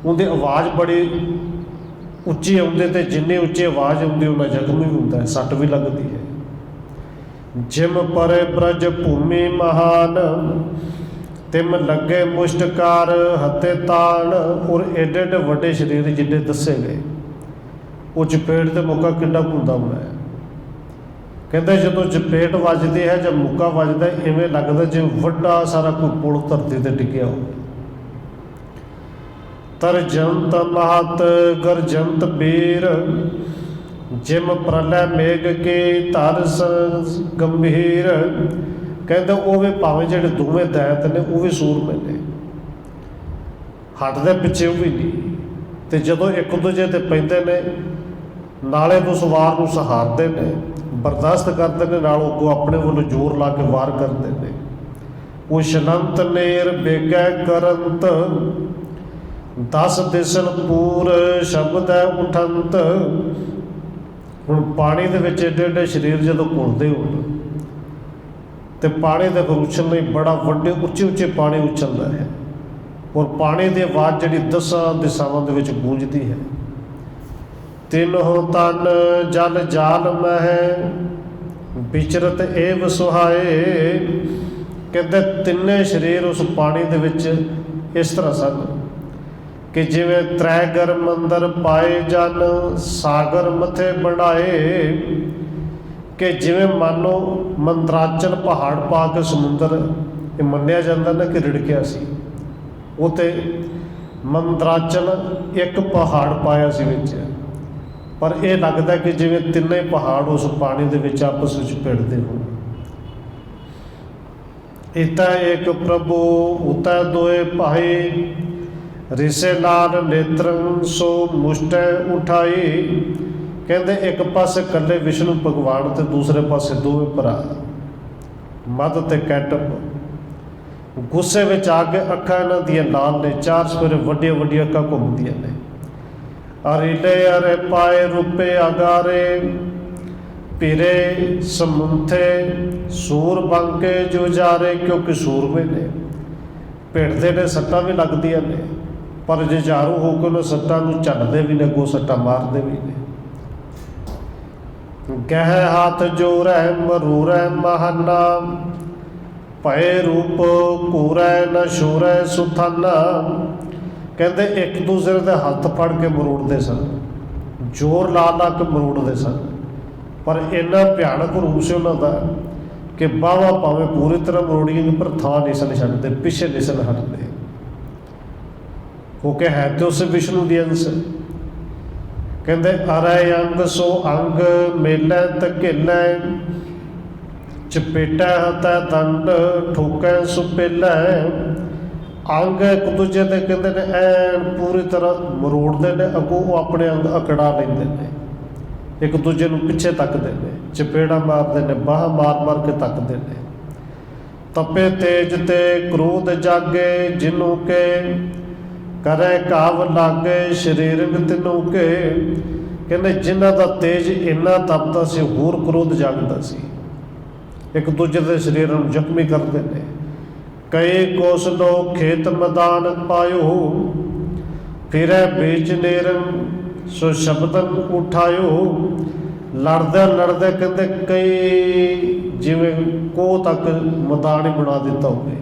ਉਹਦੀ ਆਵਾਜ਼ ਬੜੀ ਉੱਚੀ ਆਉਂਦੀ, ਅਤੇ ਜਿੰਨੀ ਉੱਚੀ ਆਵਾਜ਼ ਆਉਂਦੀ ਉਹਨਾਂ ਜ਼ਖਮੀ ਵੀ ਹੁੰਦਾ ਹੈ, ਸੱਟ ਵੀ ਲੱਗਦੀ ਹੈ। ਜਿਮ ਪਰੇ ਬ੍ਰਜ ਭੂਮੀ ਮਹਾਨ, ਤਿਮ ਲੱਗੇ ਮੁਸ਼ਟਕਾਰ ਹੱਤੇ ਤਾਣ। ਔਰ ਏਡੇ ਏਡੇ ਵੱਡੇ ਸਰੀਰ ਜਿੱਡੇ ਦੱਸੇ ਗਏ, ਉਹ ਚਪੇੜ ਤੇ ਮੁੱਕਾ ਕਿੰਨਾ ਹੁੰਦਾ ਹੋਣਾ ਹੈ। ਕਹਿੰਦੇ ਜਦੋਂ ਚਪੇੜ ਵੱਜਦੀ ਹੈ ਜਾਂ ਮੁੱਕਾ ਵੱਜਦਾ, ਇਵੇਂ ਲੱਗਦਾ ਜਿਵੇਂ ਵੱਡਾ ਸਾਰਾ ਕੋਈ ਪੁਲ ਧਰਤੀ 'ਤੇ ਡਿੱਗਿਆ ਹੋਵੇ। ਤਰਜੰਤ ਮਹਤ ਗਰਜੰਤ ਬੀਰ, ਜਿਮ ਪ੍ਰਲੈ ਮੇਘ ਕੇ ਧਰ ਗੰਭੀਰ। ਕਹਿੰਦੇ ਉਹ ਵੀ ਭਾਵੇਂ ਜਿਹੜੇ ਦੋਵੇਂ ਦੈਂਤ ਨੇ ਉਹ ਵੀ ਸੂਰਮੇ ਨੇ, ਹੱਟਦੇ ਪਿੱਛੇ ਉਹ ਵੀ ਨਹੀਂ। ਅਤੇ ਜਦੋਂ ਇੱਕ ਦੂਜੇ 'ਤੇ ਪੈਂਦੇ ਨੇ, ਨਾਲੇ ਤੋਂ ਸਵਾਰ ਨੂੰ ਸਹਾਰਦੇ ਨੇ, ਬਰਦਾਸ਼ਤ ਕਰਦੇ ਨੇ, ਨਾਲ ਅੱਗੋਂ ਆਪਣੇ ਵੱਲੋਂ ਜ਼ੋਰ ਲਾ ਕੇ ਵਾਰ ਕਰਦੇ ਨੇ। ਉਹ ਸ਼ਨੰਤ ਨੇਰ ਬੇਗੈ ਕਰੰਤ, 10 ਦਿਸਣ ਪੂਰ ਸ਼ਬਦ ਹੈ ਉਠੰਤ। ਹੁਣ ਪਾਣੀ ਦੇ ਵਿੱਚ ਏਡੇ ਏਡੇ ਸਰੀਰ ਜਦੋਂ ਘੁਲਦੇ ਹੋਣ, ਅਤੇ ਪਾਣੀ ਦੇ ਫਿਰ ਉਛਲ ਲਈ ਬੜਾ ਵੱਡੇ ਉੱਚੇ ਉੱਚੇ ਪਾਣੀ ਉਛਲਦਾ ਹੈ, ਔਰ ਪਾਣੀ ਦੀ ਆਵਾਜ਼ ਜਿਹੜੀ 10 ਦਿਸ਼ਾਵਾਂ ਦੇ ਵਿੱਚ ਗੂੰਜਦੀ ਹੈ। ਤਿੰਨੋਂ ਤਨ ਜਲ ਜਾਲ ਮਹਿ, ਵਿਚਰਤ ਏਵ ਸੁਹਾਏ। ਕਹਿੰਦੇ ਤਿੰਨੇ ਸਰੀਰ ਉਸ ਪਾਣੀ ਦੇ ਵਿੱਚ ਇਸ ਤਰ੍ਹਾਂ ਸਨ ਕਿ ਜਿਵੇਂ ਤ੍ਰੈਗਰ ਮੰਦਰ ਪਾਏ ਜਨ, ਸਾਗਰ ਮੱਥੇ ਬਣਾਏ। ਕਿ ਜਿਵੇਂ ਮੰਨ ਲਓ ਮੰਦਰਾਚਲ ਪਹਾੜ ਪਾ ਕੇ ਸਮੁੰਦਰ, ਇਹ ਮੰਨਿਆ ਜਾਂਦਾ ਨਾ ਕਿ ਰਿੜਕਿਆ ਸੀ, ਉਹ 'ਤੇ ਮੰਦਰਾਚਲ ਇੱਕ ਪਹਾੜ ਪਾਇਆ ਸੀ ਵਿੱਚ, ਪਰ ਇਹ ਲੱਗਦਾ ਕਿ ਜਿਵੇਂ ਤਿੰਨੇ ਪਹਾੜ ਉਸ ਪਾਣੀ ਦੇ ਵਿੱਚ ਆਪਸ ਵਿੱਚ ਭਿੜਦੇ ਹੋਣ। ਇਤਾ ਇੱਕ ਪ੍ਰਭੂ ਉਤਾ ਦੋਏ ਭਾਈ, ਰਿਸੇ ਲਾਲ ਨੇਤਰੰ ਸੋ ਮੁਸ਼ਟੈ ਉਠਾਈ। ਕਹਿੰਦੇ ਇੱਕ ਪਾਸੇ ਇਕੱਲੇ ਵਿਸ਼ਨੂੰ ਭਗਵਾਨ ਤੇ ਦੂਸਰੇ ਪਾਸੇ ਦੋਵੇਂ ਭਰਾ ਮਦ ਤੇ ਕੈਟਪ। ਗੁੱਸੇ ਵਿੱਚ ਆ ਕੇ ਅੱਖਾਂ ਇਹਨਾਂ ਦੀਆਂ ਲਾਲ ਨੇ, ਚਾਰ ਸਵੇਰੇ ਵੱਡੀਆਂ ਵੱਡੀਆਂ ਅੱਖਾਂ ਘੁੰਮਦੀਆਂ ਨੇ। ਅਰੀਲੇ ਅਰੇ ਪਾਏ ਰੂਪੇ ਅਗਾਰੇ, ਪੀਰੇ ਸਮੁੰਥੇ ਸੂਰ ਬੰਕੇ ਜੋ ਜਾਰੇ। ਕਿਉਂਕਿ ਸੂਰਮੇ ਨੇ, ਭਿੜਦੇ ਨੇ, ਸੱਟਾਂ ਵੀ ਲੱਗਦੀਆਂ ਨੇ, ਪਰ ਜੁਝਾਰੂ ਹੋ ਕੇ ਉਹਨਾਂ ਸੱਟਾਂ ਨੂੰ ਝੱਲਦੇ ਵੀ ਨੇ, ਅੱਗੋਂ ਸੱਟਾਂ ਮਾਰਦੇ ਵੀ ਨੇ। ਗਹਿ ਹੱਥ ਜੋਰੈ ਮਰੂਰੈ ਮਹਾਨਾ, ਭਏ ਰੂਪ ਘੂਰੈ ਨ ਸ਼ੂਰੈ ਸੁਥਾਨਾ। ਕਹਿੰਦੇ ਇੱਕ ਦੂਸਰੇ ਦੇ ਹੱਥ ਫੜ ਕੇ ਮਰੋੜਦੇ ਸਨ, ਜ਼ੋਰ ਲਾ ਲਾ ਕੇ ਮਰੋੜਦੇ ਸਨ, ਪਰ ਇੰਨਾ ਭਿਆਨਕ ਰੂਪ ਸੀ ਉਹਨਾਂ ਦਾ ਕਿ ਬਾਹਾਂ ਭਾਵੇਂ ਪੂਰੀ ਤਰ੍ਹਾਂ ਮਰੋੜੀਆਂ ਪਰ ਥਾਂ ਨਹੀਂ ਸਨ ਛੱਡਦੇ, ਪਿੱਛੇ ਨਹੀਂ ਸਨ ਹਟਦੇ। ਕਿਉਂਕਿ ਹੈ ਤੇ ਉਸ ਵਿਸ਼ਨੂੰ ਦੀ ਅੰਸ਼। ਕਹਿੰਦੇ ਅਰੈ ਅੰਗ ਸੋ ਅੰਗ ਮੇਲੈ ਧਕੇਲੈ, ਚਪੇਟੈ ਹਤੈ ਦੰਡ ਠੋਕੈ ਸੁਪੇਲੈ। ਅੰਗ ਇੱਕ ਦੂਜੇ ਦੇ ਕਹਿੰਦੇ ਨੇ ਐਨ ਪੂਰੀ ਤਰ੍ਹਾਂ ਮਰੋੜਦੇ ਨੇ, ਅੱਗੋਂ ਉਹ ਆਪਣੇ ਅੰਗ ਅਕੜਾ ਲੈਂਦੇ ਨੇ, ਇੱਕ ਦੂਜੇ ਨੂੰ ਪਿੱਛੇ ਤੱਕਦੇ ਨੇ, ਚਪੇੜਾ ਮਾਰਦੇ ਨੇ, ਬਾਹਾਂ ਮਾਰ ਮਾਰ ਕੇ ਤੱਕਦੇ ਨੇ। ਤਪੇ ਤੇਜ ਤੇ ਕ੍ਰੋਧ ਜਾਗੇ, ਜਿਹਨੂੰ ਕੇ ਕਰੇ ਕਾਵ ਲਾਗੇ, ਸਰੀਰੰਗ ਤਿਨੂੰ ਕੇ। ਕਹਿੰਦੇ ਜਿਨ੍ਹਾਂ ਦਾ ਤੇਜ ਇੰਨਾ ਤਪਦਾ ਸੀ, ਹੋਰ ਕ੍ਰੋਧ ਜਾਗਦਾ ਸੀ, ਇੱਕ ਦੂਜੇ ਦੇ ਸਰੀਰਾਂ ਨੂੰ ਜ਼ਖਮੀ ਕਰਦੇ ਨੇ। ਕਈ ਕੋਸ ਲੋ ਖੇਤ ਮੈਦਾਨ ਪਾਇਓ, ਫਿਰੈ ਬੀਚ ਨੇਰੰ ਸੋ ਸ਼ਬਦਨ ਉਠਾਇਓ। ਲੜਦੇ ਲੜਦੇ ਕਹਿੰਦੇ ਕਈ ਜਿਵੇਂ ਕੋਹ ਤੱਕ ਮੈਦਾਨ ਹੀ ਬਣਾ ਦਿੱਤਾ ਹੋਵੇ।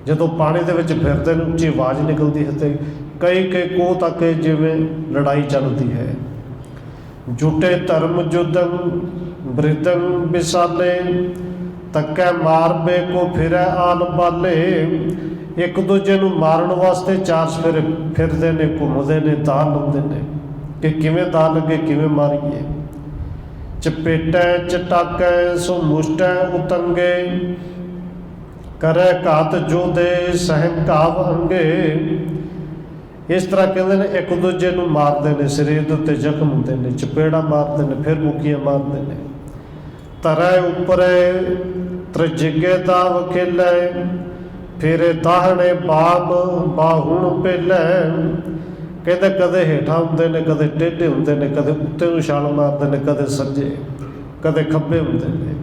ਜਦੋਂ ਪਾਣੀ ਦੇ ਵਿੱਚ ਫਿਰਦੇ ਨੇ ਉੱਚੀ ਆਵਾਜ਼ ਨਿਕਲਦੀ ਹੈ, ਅਤੇ ਕਈ ਕਈ ਕੋਹ ਤੱਕ ਜਿਵੇਂ ਲੜਾਈ ਚੱਲਦੀ ਹੈ। ਜੁਟੇ ਧਰਮ ਜੁਦੰ ਬ੍ਰਿਦੰ ਵਿਸਾਲੇ, ਤੱਕੈ ਮਾਰਬੇ ਕੋ ਫਿਰੈ ਆਲ ਬਾਲੇ। ਇੱਕ ਦੂਜੇ ਨੂੰ ਮਾਰਨ ਵਾਸਤੇ ਚਾਰ ਸਵੇਰੇ ਫਿਰਦੇ ਨੇ, ਘੁੰਮਦੇ ਨੇ, ਦਾਅ ਲਾਉਂਦੇ ਨੇ ਕਿ ਕਿਵੇਂ ਦਾਅ ਲੱਗੇ, ਕਿਵੇਂ ਮਾਰੀਏ। ਚਪੇਟੈ ਚਟਾਕੈ ਸੋ ਮੁਸ਼ਟੈ ਉਤੰਗੇ, ਕਰੇ ਘਾਤ ਜੋਧੇ ਸਹਿਮ ਘਾਵ ਅੰਗੇ। ਇਸ ਤਰ੍ਹਾਂ ਕਹਿੰਦੇ ਨੇ ਇੱਕ ਦੂਜੇ ਨੂੰ ਮਾਰਦੇ ਨੇ, ਸਰੀਰ ਦੇ ਉੱਤੇ ਜ਼ਖਮ ਹੁੰਦੇ ਨੇ, ਚਪੇੜਾ ਮਾਰਦੇ ਨੇ, ਫਿਰ ਮੁੱਕੀਆਂ ਮਾਰਦੇ ਨੇ। ਤਰੈ ਉੱਪਰੇ ਤ੍ਰਿਜਿਗੇ ਦਾ ਵਕੇਲੇ, ਫੇਰੇ ਤਾਹਣੇ ਬਾਬ ਬਾਹੁਣ ਪਹਿਲੇ। ਕਹਿੰਦੇ ਕਦੇ ਹੇਠਾਂ ਹੁੰਦੇ ਨੇ, ਕਦੇ ਟੇਢੇ ਹੁੰਦੇ ਨੇ, ਕਦੇ ਉੱਤੇ ਨੂੰ ਛਾਲ ਮਾਰਦੇ ਨੇ, ਕਦੇ ਸੱਜੇ, ਕਦੇ ਖੱਬੇ ਹੁੰਦੇ ਨੇ।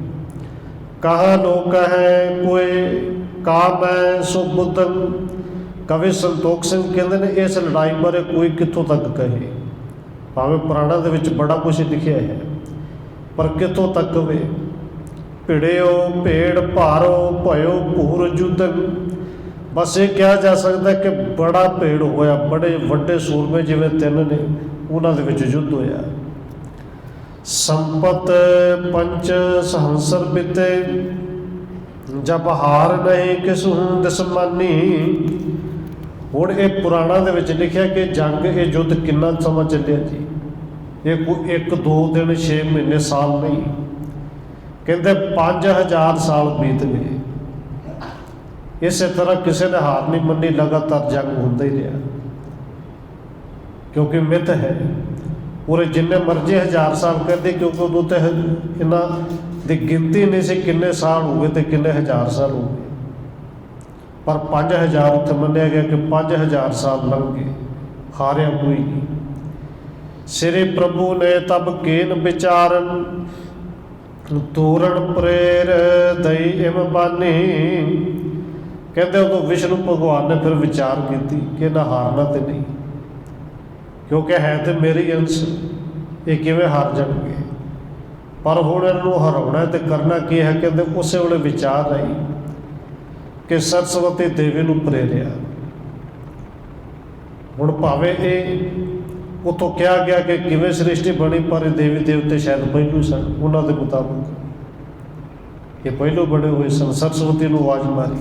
ਕਹਾ ਲੋਕ ਹੈ ਕੋਈ ਕਾਮੈ ਸੋ ਬੁੱਧਨ। ਕਵੀ ਸੰਤੋਖ ਸਿੰਘ ਕਹਿੰਦੇ ਨੇ ਇਸ ਲੜਾਈ ਬਾਰੇ ਕੋਈ ਕਿੱਥੋਂ ਤੱਕ ਕਹੇ। ਭਾਵੇਂ ਪੁਰਾਣਾਂ ਦੇ ਵਿੱਚ ਬੜਾ ਕੁਛ ਲਿਖਿਆ ਹੈ, ਪਰ ਕਿੱਥੋਂ ਤੱਕ ਵੇ। ਭਿੜਿਓ ਭੇੜ ਭਾਰੋ ਭਇਓ ਭੂਰ ਜੁਦਨ। ਬਸ ਇਹ ਕਿਹਾ ਜਾ ਸਕਦਾ ਕਿ ਬੜਾ ਭੇੜ ਹੋਇਆ, ਬੜੇ ਵੱਡੇ ਸੂਰਮੇ ਜਿਵੇਂ ਤਿੰਨ ਨੇ, ਉਹਨਾਂ ਦੇ ਵਿੱਚ ਯੁੱਧ ਹੋਇਆ। ਸੰਪਤ ਪੰਚ ਸਹੰਸਰ ਬਿਤੇ, ਜਬ ਹਾਰ ਨਹੀਂ ਕਿਸੂ ਦਸਮਾਨੀ। ਹੁਣ ਇਹ ਪੁਰਾਣਾਂ ਦੇ ਵਿੱਚ ਲਿਖਿਆ ਕਿ ਜੰਗ, ਇਹ ਯੁੱਧ ਕਿੰਨਾ ਸਮਾਂ ਚੱਲਿਆ ਜੀ। ਇਹ ਕੋਈ 1-2 ਦਿਨ 6 ਮਹੀਨੇ ਸਾਲ ਨਹੀਂ, ਕਹਿੰਦੇ 5000 ਸਾਲ ਬੀਤ ਗਏ। ਇਸੇ ਤਰ੍ਹਾਂ ਕਿਸੇ ਨੇ ਹਾਰ ਨਹੀਂ ਮੰਨੀ, ਲਗਾਤਾਰ ਜੰਗ ਹੁੰਦਾ ਹੀ ਰਿਹਾ। ਕਿਉਂਕਿ ਮਿੱਥ ਹੈ, ਪੂਰੇ ਜਿੰਨੇ ਮਰਜ਼ੀ 1000 ਸਾਲ ਕਹਿੰਦੇ, ਕਿਉਂਕਿ ਉਦੋਂ ਤੇ ਇਹਨਾਂ ਦੀ ਗਿਣਤੀ ਨਹੀਂ ਸੀ ਕਿੰਨੇ ਸਾਲ ਹੋ ਗਏ ਤੇ ਕਿੰਨੇ 1000 ਸਾਲ ਹੋ ਗਏ। ਪਰ 5000 ਉੱਥੇ ਮੰਨਿਆ ਗਿਆ ਕਿ 5000 ਸਾਲ ਲੰਘ ਗਏ, ਹਾਰਿਆ ਕੋਈ ਨਹੀਂ। ਸ੍ਰੀ ਪ੍ਰਭੂ ਨੇ ਤਬ ਕੀਨ ਵਿਚਾਰਨ, ਤੋਰਨ ਪ੍ਰੇਰ ਦਈ ਇਮ ਬਾਨੀ। ਕਹਿੰਦੇ ਉਦੋਂ ਵਿਸ਼ਨੂੰ ਭਗਵਾਨ ਨੇ ਫਿਰ ਵਿਚਾਰ ਕੀਤੀ ਕਿ ਇਹਨਾਂ ਹਾਰਨਾ ਤੇ ਨਹੀਂ, ਕਿਉਂਕਿ ਹੈ ਤੇ ਮੇਰੀ ਅੰਸ਼, ਇਹ ਕਿਵੇਂ ਹਾਰ ਜਾਣਗੇ। ਪਰ ਹੁਣ ਇਹਨਾਂ ਨੂੰ ਹਰਾਉਣਾ ਤੇ ਕਰਨਾ ਕੀ ਹੈ। ਕਹਿੰਦੇ ਉਸੇ ਵੇਲੇ ਵਿਚਾਰ ਆਈ ਕਿ ਸਰਸਵਤੀ ਦੇਵੀ ਨੂੰ ਪ੍ਰੇਰਿਆ। ਹੁਣ ਭਾਵੇਂ ਇਹ ਉੱਥੋਂ ਕਿਹਾ ਗਿਆ ਕਿ ਕਿਵੇਂ ਸ੍ਰਿਸ਼ਟੀ ਬਣੀ, ਪਰ ਇਹ ਦੇਵੀ ਦੇਵਤੇ ਸ਼ਾਇਦ ਪਹਿਲੋਂ ਸਨ, ਉਹਨਾਂ ਦੇ ਮੁਤਾਬਕ ਇਹ ਪਹਿਲੋਂ ਬਣੇ ਹੋਏ ਸਨ। ਸਰਸਵਤੀ ਨੂੰ ਆਵਾਜ਼ ਮਾਰੀ।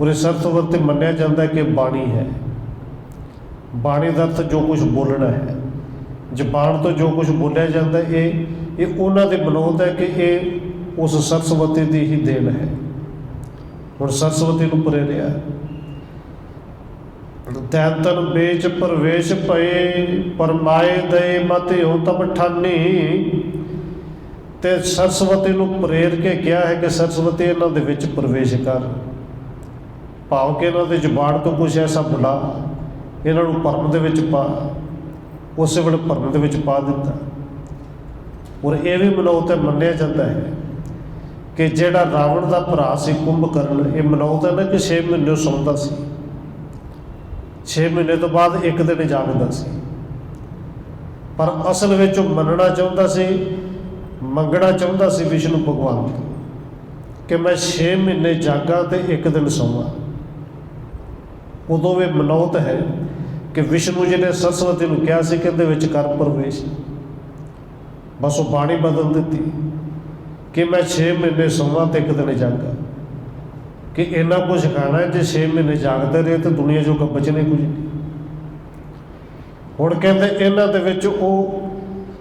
ਔਰ ਇਹ ਸਰਸਵਤੀ ਮੰਨਿਆ ਜਾਂਦਾ ਕਿ ਬਾਣੀ ਹੈ। ਬਾਣੀ ਦਾ ਅਰਥ ਜੋ ਕੁਛ ਬੋਲਣਾ ਹੈ, ਜ਼ਬਾਨ ਤੋਂ ਜੋ ਕੁਛ ਬੋਲਿਆ ਜਾਂਦਾ, ਇਹ ਉਹਨਾਂ ਦੀ ਮਨੋਤ ਹੈ ਕਿ ਇਹ ਉਸ ਸਰਸਵਤੀ ਦੀ ਹੀ ਦੇਣ ਹੈ। ਹੁਣ ਸਰਸਵਤੀ ਨੂੰ ਪ੍ਰੇਰਿਆ। दैतन बेच प्रवेश पए परमाए दए मत हो तब ठानी। ते सरस्वती ਨੂੰ ਪ੍ਰੇਰ ਕੇ ਕਿਹਾ ਹੈ ਕਿ ਸਰਸਵਤੀ ਇਹਨਾਂ ਦੇ ਵਿੱਚ ਪ੍ਰਵੇਸ਼ ਕਰ, ਭਾਵ ਕਿ ਇਹਨਾਂ ਦੇ ਜ਼ੁਬਾਨ ਤੋਂ ਕੁਛ ਐਸਾ ਬੁਲਾ, ਇਹਨਾਂ ਨੂੰ ਭਰਮ ਦੇ ਵਿੱਚ ਪਾ। ਉਸੇ ਵੇਲੇ ਭਰਮ ਦੇ ਵਿੱਚ ਪਾ ਦਿੱਤਾ। ਔਰ ਇਹ ਵੀ ਮਨੌਤ ਮੰਨਿਆ ਜਾਂਦਾ ਹੈ ਕਿ ਜਿਹੜਾ ਰਾਵਣ ਦਾ ਭਰਾ ਸੀ ਕੁੰਭਕਰਨ, ਇਹ ਮਨੌਤ ਹੈ ਨਾ ਕਿ 6 ਮਹੀਨੇ ਸੌਂਦਾ ਸੀ, 6 ਮਹੀਨੇ ਤੋਂ ਬਾਅਦ ਇੱਕ ਦਿਨ ਜਾਗਦਾ ਸੀ। ਪਰ ਅਸਲ ਵਿੱਚ ਉਹ ਮੰਨਣਾ ਚਾਹੁੰਦਾ ਸੀ, ਮੰਗਣਾ ਚਾਹੁੰਦਾ ਸੀ ਵਿਸ਼ਨੂੰ ਭਗਵਾਨ ਤੋਂ ਕਿ ਮੈਂ 6 ਮਹੀਨੇ ਜਾਗਾ ਤੇ ਇੱਕ ਦਿਨ ਸੌਵਾਂ। ਉਦੋਂ ਵੀ ਮਨੌਤ ਹੈ ਕਿ ਵਿਸ਼ਨੂੰ ਜੀ ਨੇ ਸਰਸਵਤੀ ਨੂੰ ਕਿਹਾ ਸੀ ਕਿ ਇਹਦੇ ਵਿੱਚ ਕਰ ਪ੍ਰਵੇਸ਼। ਬਸ ਉਹ ਬਾਣੀ ਬਦਲ ਦਿੱਤੀ ਕਿ ਮੈਂ 6 ਮਹੀਨੇ ਸੌਵਾਂ ਤੇ ਇੱਕ ਦਿਨ ਜਾਗਾ, ਕਿ ਇੰਨਾ ਕੁਝ ਖਾਣਾ ਜੇ 6 ਮਹੀਨੇ ਜਾਗਦੇ ਰਹੇ ਤਾਂ ਦੁਨੀਆ ਚੋਂ ਬਚਣੇ ਕੁਝ ਨਹੀਂ। ਹੁਣ ਕਹਿੰਦੇ ਇਹਨਾਂ ਦੇ ਵਿੱਚ ਉਹ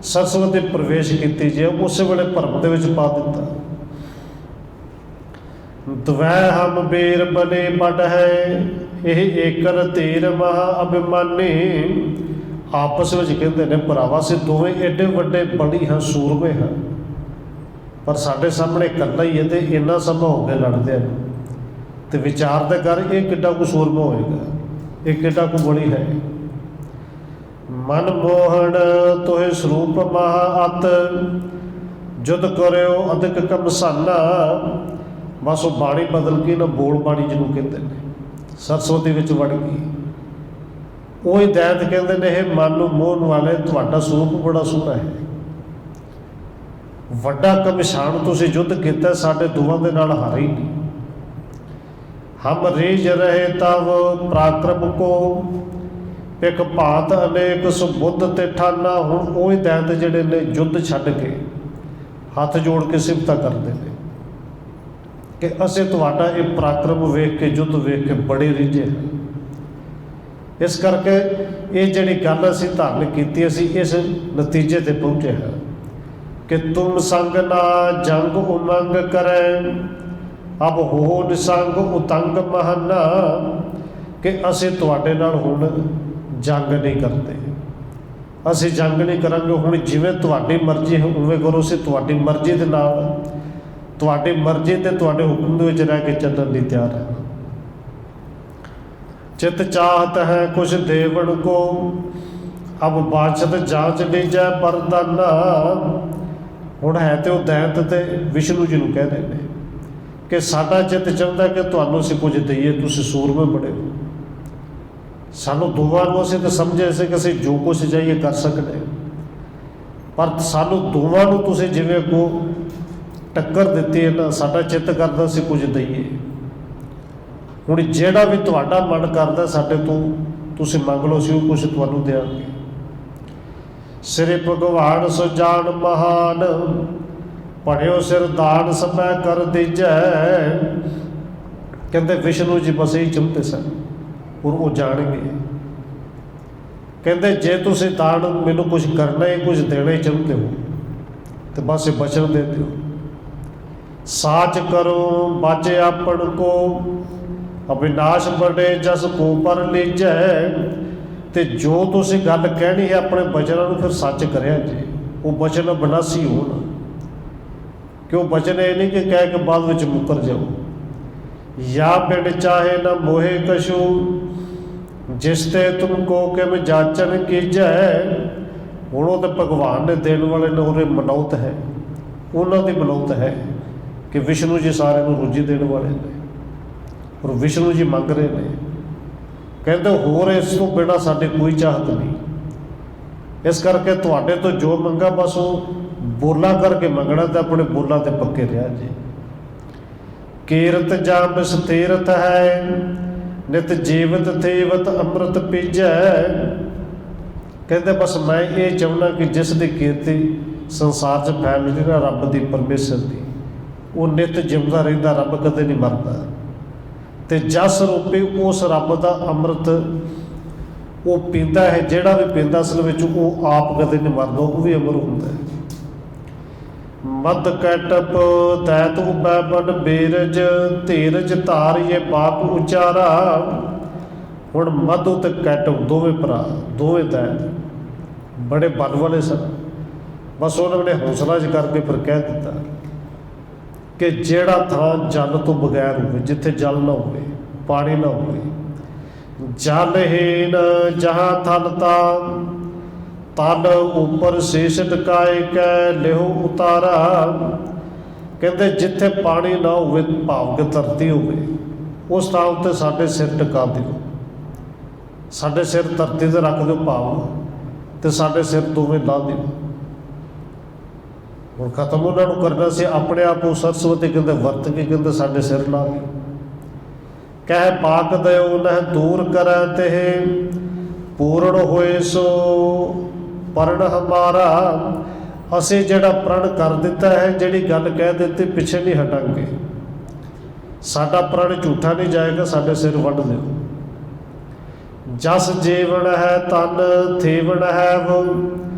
ਸਰਸਵਤੀ ਪ੍ਰਵੇਸ਼ ਕੀਤੀ, ਜੇ ਉਸੇ ਵੇਲੇ ਭਰਮ ਦੇ ਵਿੱਚ ਪਾ ਦਿੱਤਾ। ਦਵੈ ਹਮ ਬੀਰ ਬਨੇ ਬੜ ਹੈ ਇਹ ਏਕਰ ਧੀਰ ਮਹਾ ਅਭਿਮਾਨੀ। ਆਪਸ ਵਿੱਚ ਕਹਿੰਦੇ ਨੇ ਭਰਾਵਾ ਅਸੀਂ ਦੋਵੇਂ ਐਡੇ ਵੱਡੇ ਬੜੀ ਹਾਂ, ਸੂਰਮੇ ਹਾਂ, ਪਰ ਸਾਡੇ ਸਾਹਮਣੇ ਇਕੱਲਾ ਹੀ ਹੈ ਤੇ ਇੰਨਾ ਸਮਾਂ ਹੋ ਗਿਆ ਲੜਦਿਆਂ ਨੂੰ। ਤੇ ਵਿਚਾਰ ਦੇ ਕਰ ਇਹ ਕਿੱਡਾ ਕੁ ਸੂਰਮਾ ਹੋਏਗਾ, ਇਹ ਕਿੱਡਾ ਕੁ ਬੜੀ ਹੈ। ਮਨ ਮੋਹਣ ਤੋਹਿ ਸਰੂਪ ਮਹਾ ਅਤ ਜੁਦ ਕਰਿਓ ਅਧਿਕ ਕਮਸਾਨਾ। ਬਸ ਉਹ ਬਾਣੀ ਬਦਲ ਕੇ ਨਾ ਬੋਲ ਬਾਣੀ ਜਿਹਨੂੰ ਕਹਿੰਦੇ ਨੇ ਸਰਸਵਤੀ ਵਿੱਚ ਵੜ ਗਈ। ਉਹ ਹੀ ਦੈਤ ਕਹਿੰਦੇ ਨੇ ਇਹ ਮਨ ਨੂੰ ਮੋਹਣ ਵਾਲੇ ਤੁਹਾਡਾ ਸਰੂਪ ਬੜਾ ਸੋਹਣਾ ਹੈ, ਵੱਡਾ ਕਮਿਸ਼ਾਨ ਤੁਸੀਂ ਯੁੱਧ ਕੀਤਾ, ਸਾਡੇ ਦੋਵਾਂ ਦੇ ਨਾਲ ਹਾਰੇ ਹੀ ਨਹੀਂ। ਹਮ ਰੀਝ ਰਹੇ ਤਵ ਪਰਾਕਰਮ ਕੋ ਇੱਕ ਭਾਤ ਅਨੇਕ ਸੁਬੁੱਧ ਤੇ ਠਾਨਾ। ਹੁਣ ਉਹ ਹੀ ਦੈਤ ਜਿਹੜੇ ਨੇ ਯੁੱਧ ਛੱਡ ਕੇ ਹੱਥ ਜੋੜ ਕੇ ਸਿਫਤਾਂ ਕਰਦੇ ਨੇ ਕਿ ਅਸੀਂ ਤੁਹਾਡਾ ਇਹ ਪਰਾਕਰਮ ਵੇਖ ਕੇ, ਯੁੱਧ ਵੇਖ ਕੇ ਬੜੇ ਰੀਝੇ ਹਾਂ। ਇਸ ਕਰਕੇ ਇਹ ਜਿਹੜੀ ਗੱਲ ਅਸੀਂ ਧਾਰਨ ਕੀਤੀ, ਅਸੀਂ ਇਸ ਨਤੀਜੇ ਤੇ ਪਹੁੰਚੇ ਹਾਂ ਕਿ ਤੁਮ ਸੰਗ ਨਾ ਜੰਗ ਉਮੰਗ ਕਰੈ ਅਬ ਹੋ ਨਿਸੰਗ ਉਤੰਗ ਮਹਾਨਾ। ਕਿ ਅਸੀਂ ਤੁਹਾਡੇ ਨਾਲ ਹੁਣ ਜੰਗ ਨਹੀਂ ਕਰਦੇ, ਅਸੀਂ ਜੰਗ ਨਹੀਂ ਕਰਾਂਗੇ। ਹੁਣ ਜਿਵੇਂ ਤੁਹਾਡੀ ਮਰਜ਼ੀ ਹੈ ਉਵੇਂ ਕਰੋ, ਅਸੀਂ ਤੁਹਾਡੀ ਮਰਜ਼ੀ ਦੇ ਨਾਲ, ਤੁਹਾਡੀ ਮਰਜ਼ੀ ਤੇ ਤੁਹਾਡੇ ਹੁਕਮ ਦੇ ਵਿੱਚ ਰਹਿ ਕੇ ਚੱਲਣ ਲਈ ਤਿਆਰ ਹੈ। ਚਿਤ ਚਾਹਤ ਹੈ ਕੁਛ ਦੇਵਣ ਕੋ ਅਬ ਬਾਛਤ ਜਾਂਚ ਲੀਜੈ ਪਰਦਾਨਾ। ਹੁਣ ਹੈ ਤੇ ਉਹ ਦੈਂਤ ਤੇ ਵਿਸ਼ਨੂੰ ਜੀ ਨੂੰ ਕਹਿ ਰਹੇ ਨੇ ਕਿ ਸਾਡਾ ਚਿੱਤ ਚਾਹੁੰਦਾ ਕਿ ਤੁਹਾਨੂੰ ਅਸੀਂ ਕੁਝ ਦਈਏ, ਤੁਸੀਂ ਸੂਰਮੇ ਬੜੇ ਹੋ। ਸਾਨੂੰ ਦੋਵਾਂ ਨੂੰ ਅਸੀਂ ਤਾਂ ਸਮਝੇ ਸੀ ਕਿ ਅਸੀਂ ਜੋ ਕੁਛ ਚਾਹੀਏ ਕਰ ਸਕਦੇ, ਪਰ ਸਾਨੂੰ ਦੋਵਾਂ ਨੂੰ ਤੁਸੀਂ ਜਿਵੇਂ ਕੋ ਟੱਕਰ ਦਿੱਤੀ ਹੈ ਨਾ, ਸਾਡਾ ਚਿੱਤ ਕਰਦਾ ਸੀ ਕੁਝ ਦਈਏ। ਹੁਣ ਜਿਹੜਾ ਵੀ ਤੁਹਾਡਾ ਮਨ ਕਰਦਾ ਸਾਡੇ ਤੋਂ ਤੁਸੀਂ ਮੰਗ ਲਓ, ਅਸੀਂ ਉਹ ਕੁਛ ਤੁਹਾਨੂੰ ਦਿਆਂਗੇ। ਸ੍ਰੀ ਭਗਵਾਨ ਸੋ ਜਾਣ ਮਹਾਨ ਪੜਿਓ ਸਿਰ ਦਾਨ ਸਮੈ ਕਰ ਦੀਜੈ। ਕਹਿੰਦੇ ਵਿਸ਼ਨੂੰ ਜੀ ਬਸ ਇਹੀ ਚਾਹੁੰਦੇ ਸਨ ਔਰ ਉਹ ਜਾਣਗੇ। ਕਹਿੰਦੇ ਜੇ ਤੁਸੀਂ ਦਾਨ ਮੈਨੂੰ ਕੁਝ ਕਰਨਾ ਹੀ, ਕੁਝ ਦੇਣਾ ਹੀ ਚਾਹੁੰਦੇ ਹੋ ਤੇ ਬਸ ਇਹ ਬਚਨ ਦੇ ਦਿਓ। ਸਾਚ ਕਰੋ ਬਾਚੇ ਆਪਣ ਕੋ ਅਵਿਨਾਸ਼ ਬੜੇ ਜਸ ਕੋ ਪਰ ਲੀਜੈ। ਤੇ ਜੋ ਤੁਸੀਂ ਗੱਲ ਕਹਿਣੀ ਹੈ ਆਪਣੇ ਬਚਨਾਂ ਨੂੰ ਫਿਰ ਸੱਚ ਕਰਿਆ ਜੀ, ਉਹ ਬਚਨ ਬਨਾਸੀ ਹੋਣ। ਕਿ ਉਹ ਬਚਨ ਇਹ ਨਹੀਂ ਕਿ ਕਹਿ ਕੇ ਬਾਅਦ ਵਿੱਚ ਮੁੱਕਰ ਜਾਓ। ਜਾਂ ਪਿੰਡ ਚਾਹੇ ਨਾ ਮੋਹੇ ਕਛੂ ਜਿਸ ਤੇ ਤੁਮ ਕੋ ਕਿਮ ਜਾਚਨ ਕੀਜੈ। ਹੁਣ ਉਹ ਤਾਂ ਭਗਵਾਨ ਨੇ ਦੇਣ ਵਾਲੇ ਨੇ, ਉਹਦੇ ਮਨੌਤ ਹੈ, ਉਹਨਾਂ ਦੀ ਮਨੌਤ ਹੈ ਕਿ ਵਿਸ਼ਨੂੰ ਜੀ ਸਾਰਿਆਂ ਨੂੰ ਰੋਜੀ ਦੇਣ ਵਾਲੇ ਨੇ ਔਰ ਵਿਸ਼ਨੂੰ ਜੀ ਮੰਗ ਰਹੇ ਨੇ। ਕਹਿੰਦੇ ਹੋਰ ਇਸ ਤੋਂ ਬਿਨਾਂ ਸਾਡੇ ਕੋਈ ਚਾਹਤ ਨਹੀਂ। ਇਸ ਕਰਕੇ ਤੁਹਾਡੇ ਤੋਂ ਜੋ ਮੰਗਾ ਬਸ ਉਹ ਬੋਲਾਂ ਕਰਕੇ ਮੰਗਣਾ ਤੇ ਆਪਣੇ ਬੋਲਾਂ ਤੇ ਪੱਕੇ ਰਿਹਾ ਜੀ। ਕੀਰਤ ਜਾਂ ਬਿਸਤੀਰਤ ਹੈ ਨਿਤ ਜੀਵਤ ਥੀਵਤ ਅੰਮ੍ਰਿਤ ਪੀਜੈ। ਕਹਿੰਦੇ ਬਸ ਮੈਂ ਇਹ ਚਾਹੁੰਦਾ ਕਿ ਜਿਸ ਦੀ ਕੀਰਤੀ ਸੰਸਾਰ 'ਚ ਫੈਲ ਰਹੀ ਨਾ ਰੱਬ ਦੀ, ਪਰਮੇਸ਼ਰ ਦੀ, ਉਹ ਨਿਤ ਜਿਉਂਦਾ ਰਹਿੰਦਾ, ਰੱਬ ਕਦੇ ਨਹੀਂ ਮਰਦਾ। ਤੇ ਜਸ ਰੂਪੀ ਉਸ ਰੱਬ ਦਾ ਅੰਮ੍ਰਿਤ ਉਹ ਪੀਂਦਾ ਹੈ, ਜਿਹੜਾ ਵੀ ਪੀਂਦਾ ਅਸਲ ਵਿੱਚ ਉਹ ਆਪ ਕਦੇ ਨਹੀਂ ਮਰਦਾ, ਉਹ ਵੀ ਅਮਰ ਹੁੰਦਾ ਹੈ। ਮਦ ਕੈਟਪ ਤੈਤ ਉਬੈ ਬਨ ਬੀਰਜ ਧੀਰਜ ਧਾਰੀਏ ਬਾਪ ਉਚਾਰਾ। ਹੁਣ ਮਧੂ ਤੇ ਕੈਟਵ ਦੋਵੇਂ ਭਰਾ, ਦੋਵੇਂ ਦੈਤ ਬੜੇ ਬਲ ਵਾਲੇ ਸਨ। ਬਸ ਉਹਨਾਂ ਨੇ ਹੌਸਲਾ ਚ ਕਰਕੇ ਫਿਰ ਕਹਿ ਦਿੱਤਾ ਕਿ ਜਿਹੜਾ ਥਾਂ ਜਲ ਤੋਂ ਬਗੈਰ ਹੋਵੇ, ਜਿੱਥੇ ਜਲ ਨਾ ਹੋਵੇ, ਪਾਣੀ ਨਾ ਹੋਵੇ, ਜਲਹੀਨ ਜਹਾਂ ਥਲ ਤਾਂ ਤਲ ਉੱਪਰ ਸ਼ੀਸ਼ ਟਿਕਾਏ ਕੈ ਲਿਹੋ ਉਤਾਰਾ। ਕਹਿੰਦੇ ਜਿੱਥੇ ਪਾਣੀ ਨਾ ਹੋਵੇ, ਭਾਵ ਕਿ ਧਰਤੀ ਹੋਵੇ, ਉਸ ਥਾਂ ਉੱਤੇ ਸਾਡੇ ਸਿਰ ਟਿਕਾ ਦਿਓ, ਸਾਡੇ ਸਿਰ ਧਰਤੀ 'ਤੇ ਰੱਖ ਦਿਓ ਭਾਵ, ਅਤੇ ਸਾਡੇ ਸਿਰ ਦੋਵੇਂ ਲਾ ਦਿਓ। ਹੁਣ ਖਤਮ ਉਹਨਾਂ ਨੂੰ ਕਰਨਾ ਸੀ, ਆਪਣੇ ਆਪ ਉਹ ਸਰਸਵਤੀ ਕਹਿੰਦੇ ਵਰਤ ਕੇ ਕਹਿੰਦੇ ਸਾਡੇ ਸਿਰ ਲਾ ਦਿਓ। ਕਹਿ ਪਾਕ ਦਿਓ ਨਹਿ ਦੂਰ ਕਰੈ ਤੇ ਪੂਰਨ ਹੋਏ ਸੋ ਪਰਣ ਹਮਾਰਾ। ਅਸੀਂ ਜਿਹੜਾ ਪ੍ਰਣ ਕਰ ਦਿੱਤਾ ਹੈ, ਜਿਹੜੀ ਗੱਲ ਕਹਿ ਦਿੱਤੀ, ਪਿੱਛੇ ਨਹੀਂ ਹਟਾਂਗੇ। ਸਾਡਾ ਪ੍ਰਣ ਝੂਠਾ ਨਹੀਂ ਜਾਏਗਾ, ਸਾਡੇ ਸਿਰ ਵੱਢ ਦਿਓ। ਜਸ ਜੀਵਨ ਹੈ ਤਨ ਥੀਵਨ ਹੈ ਵੋ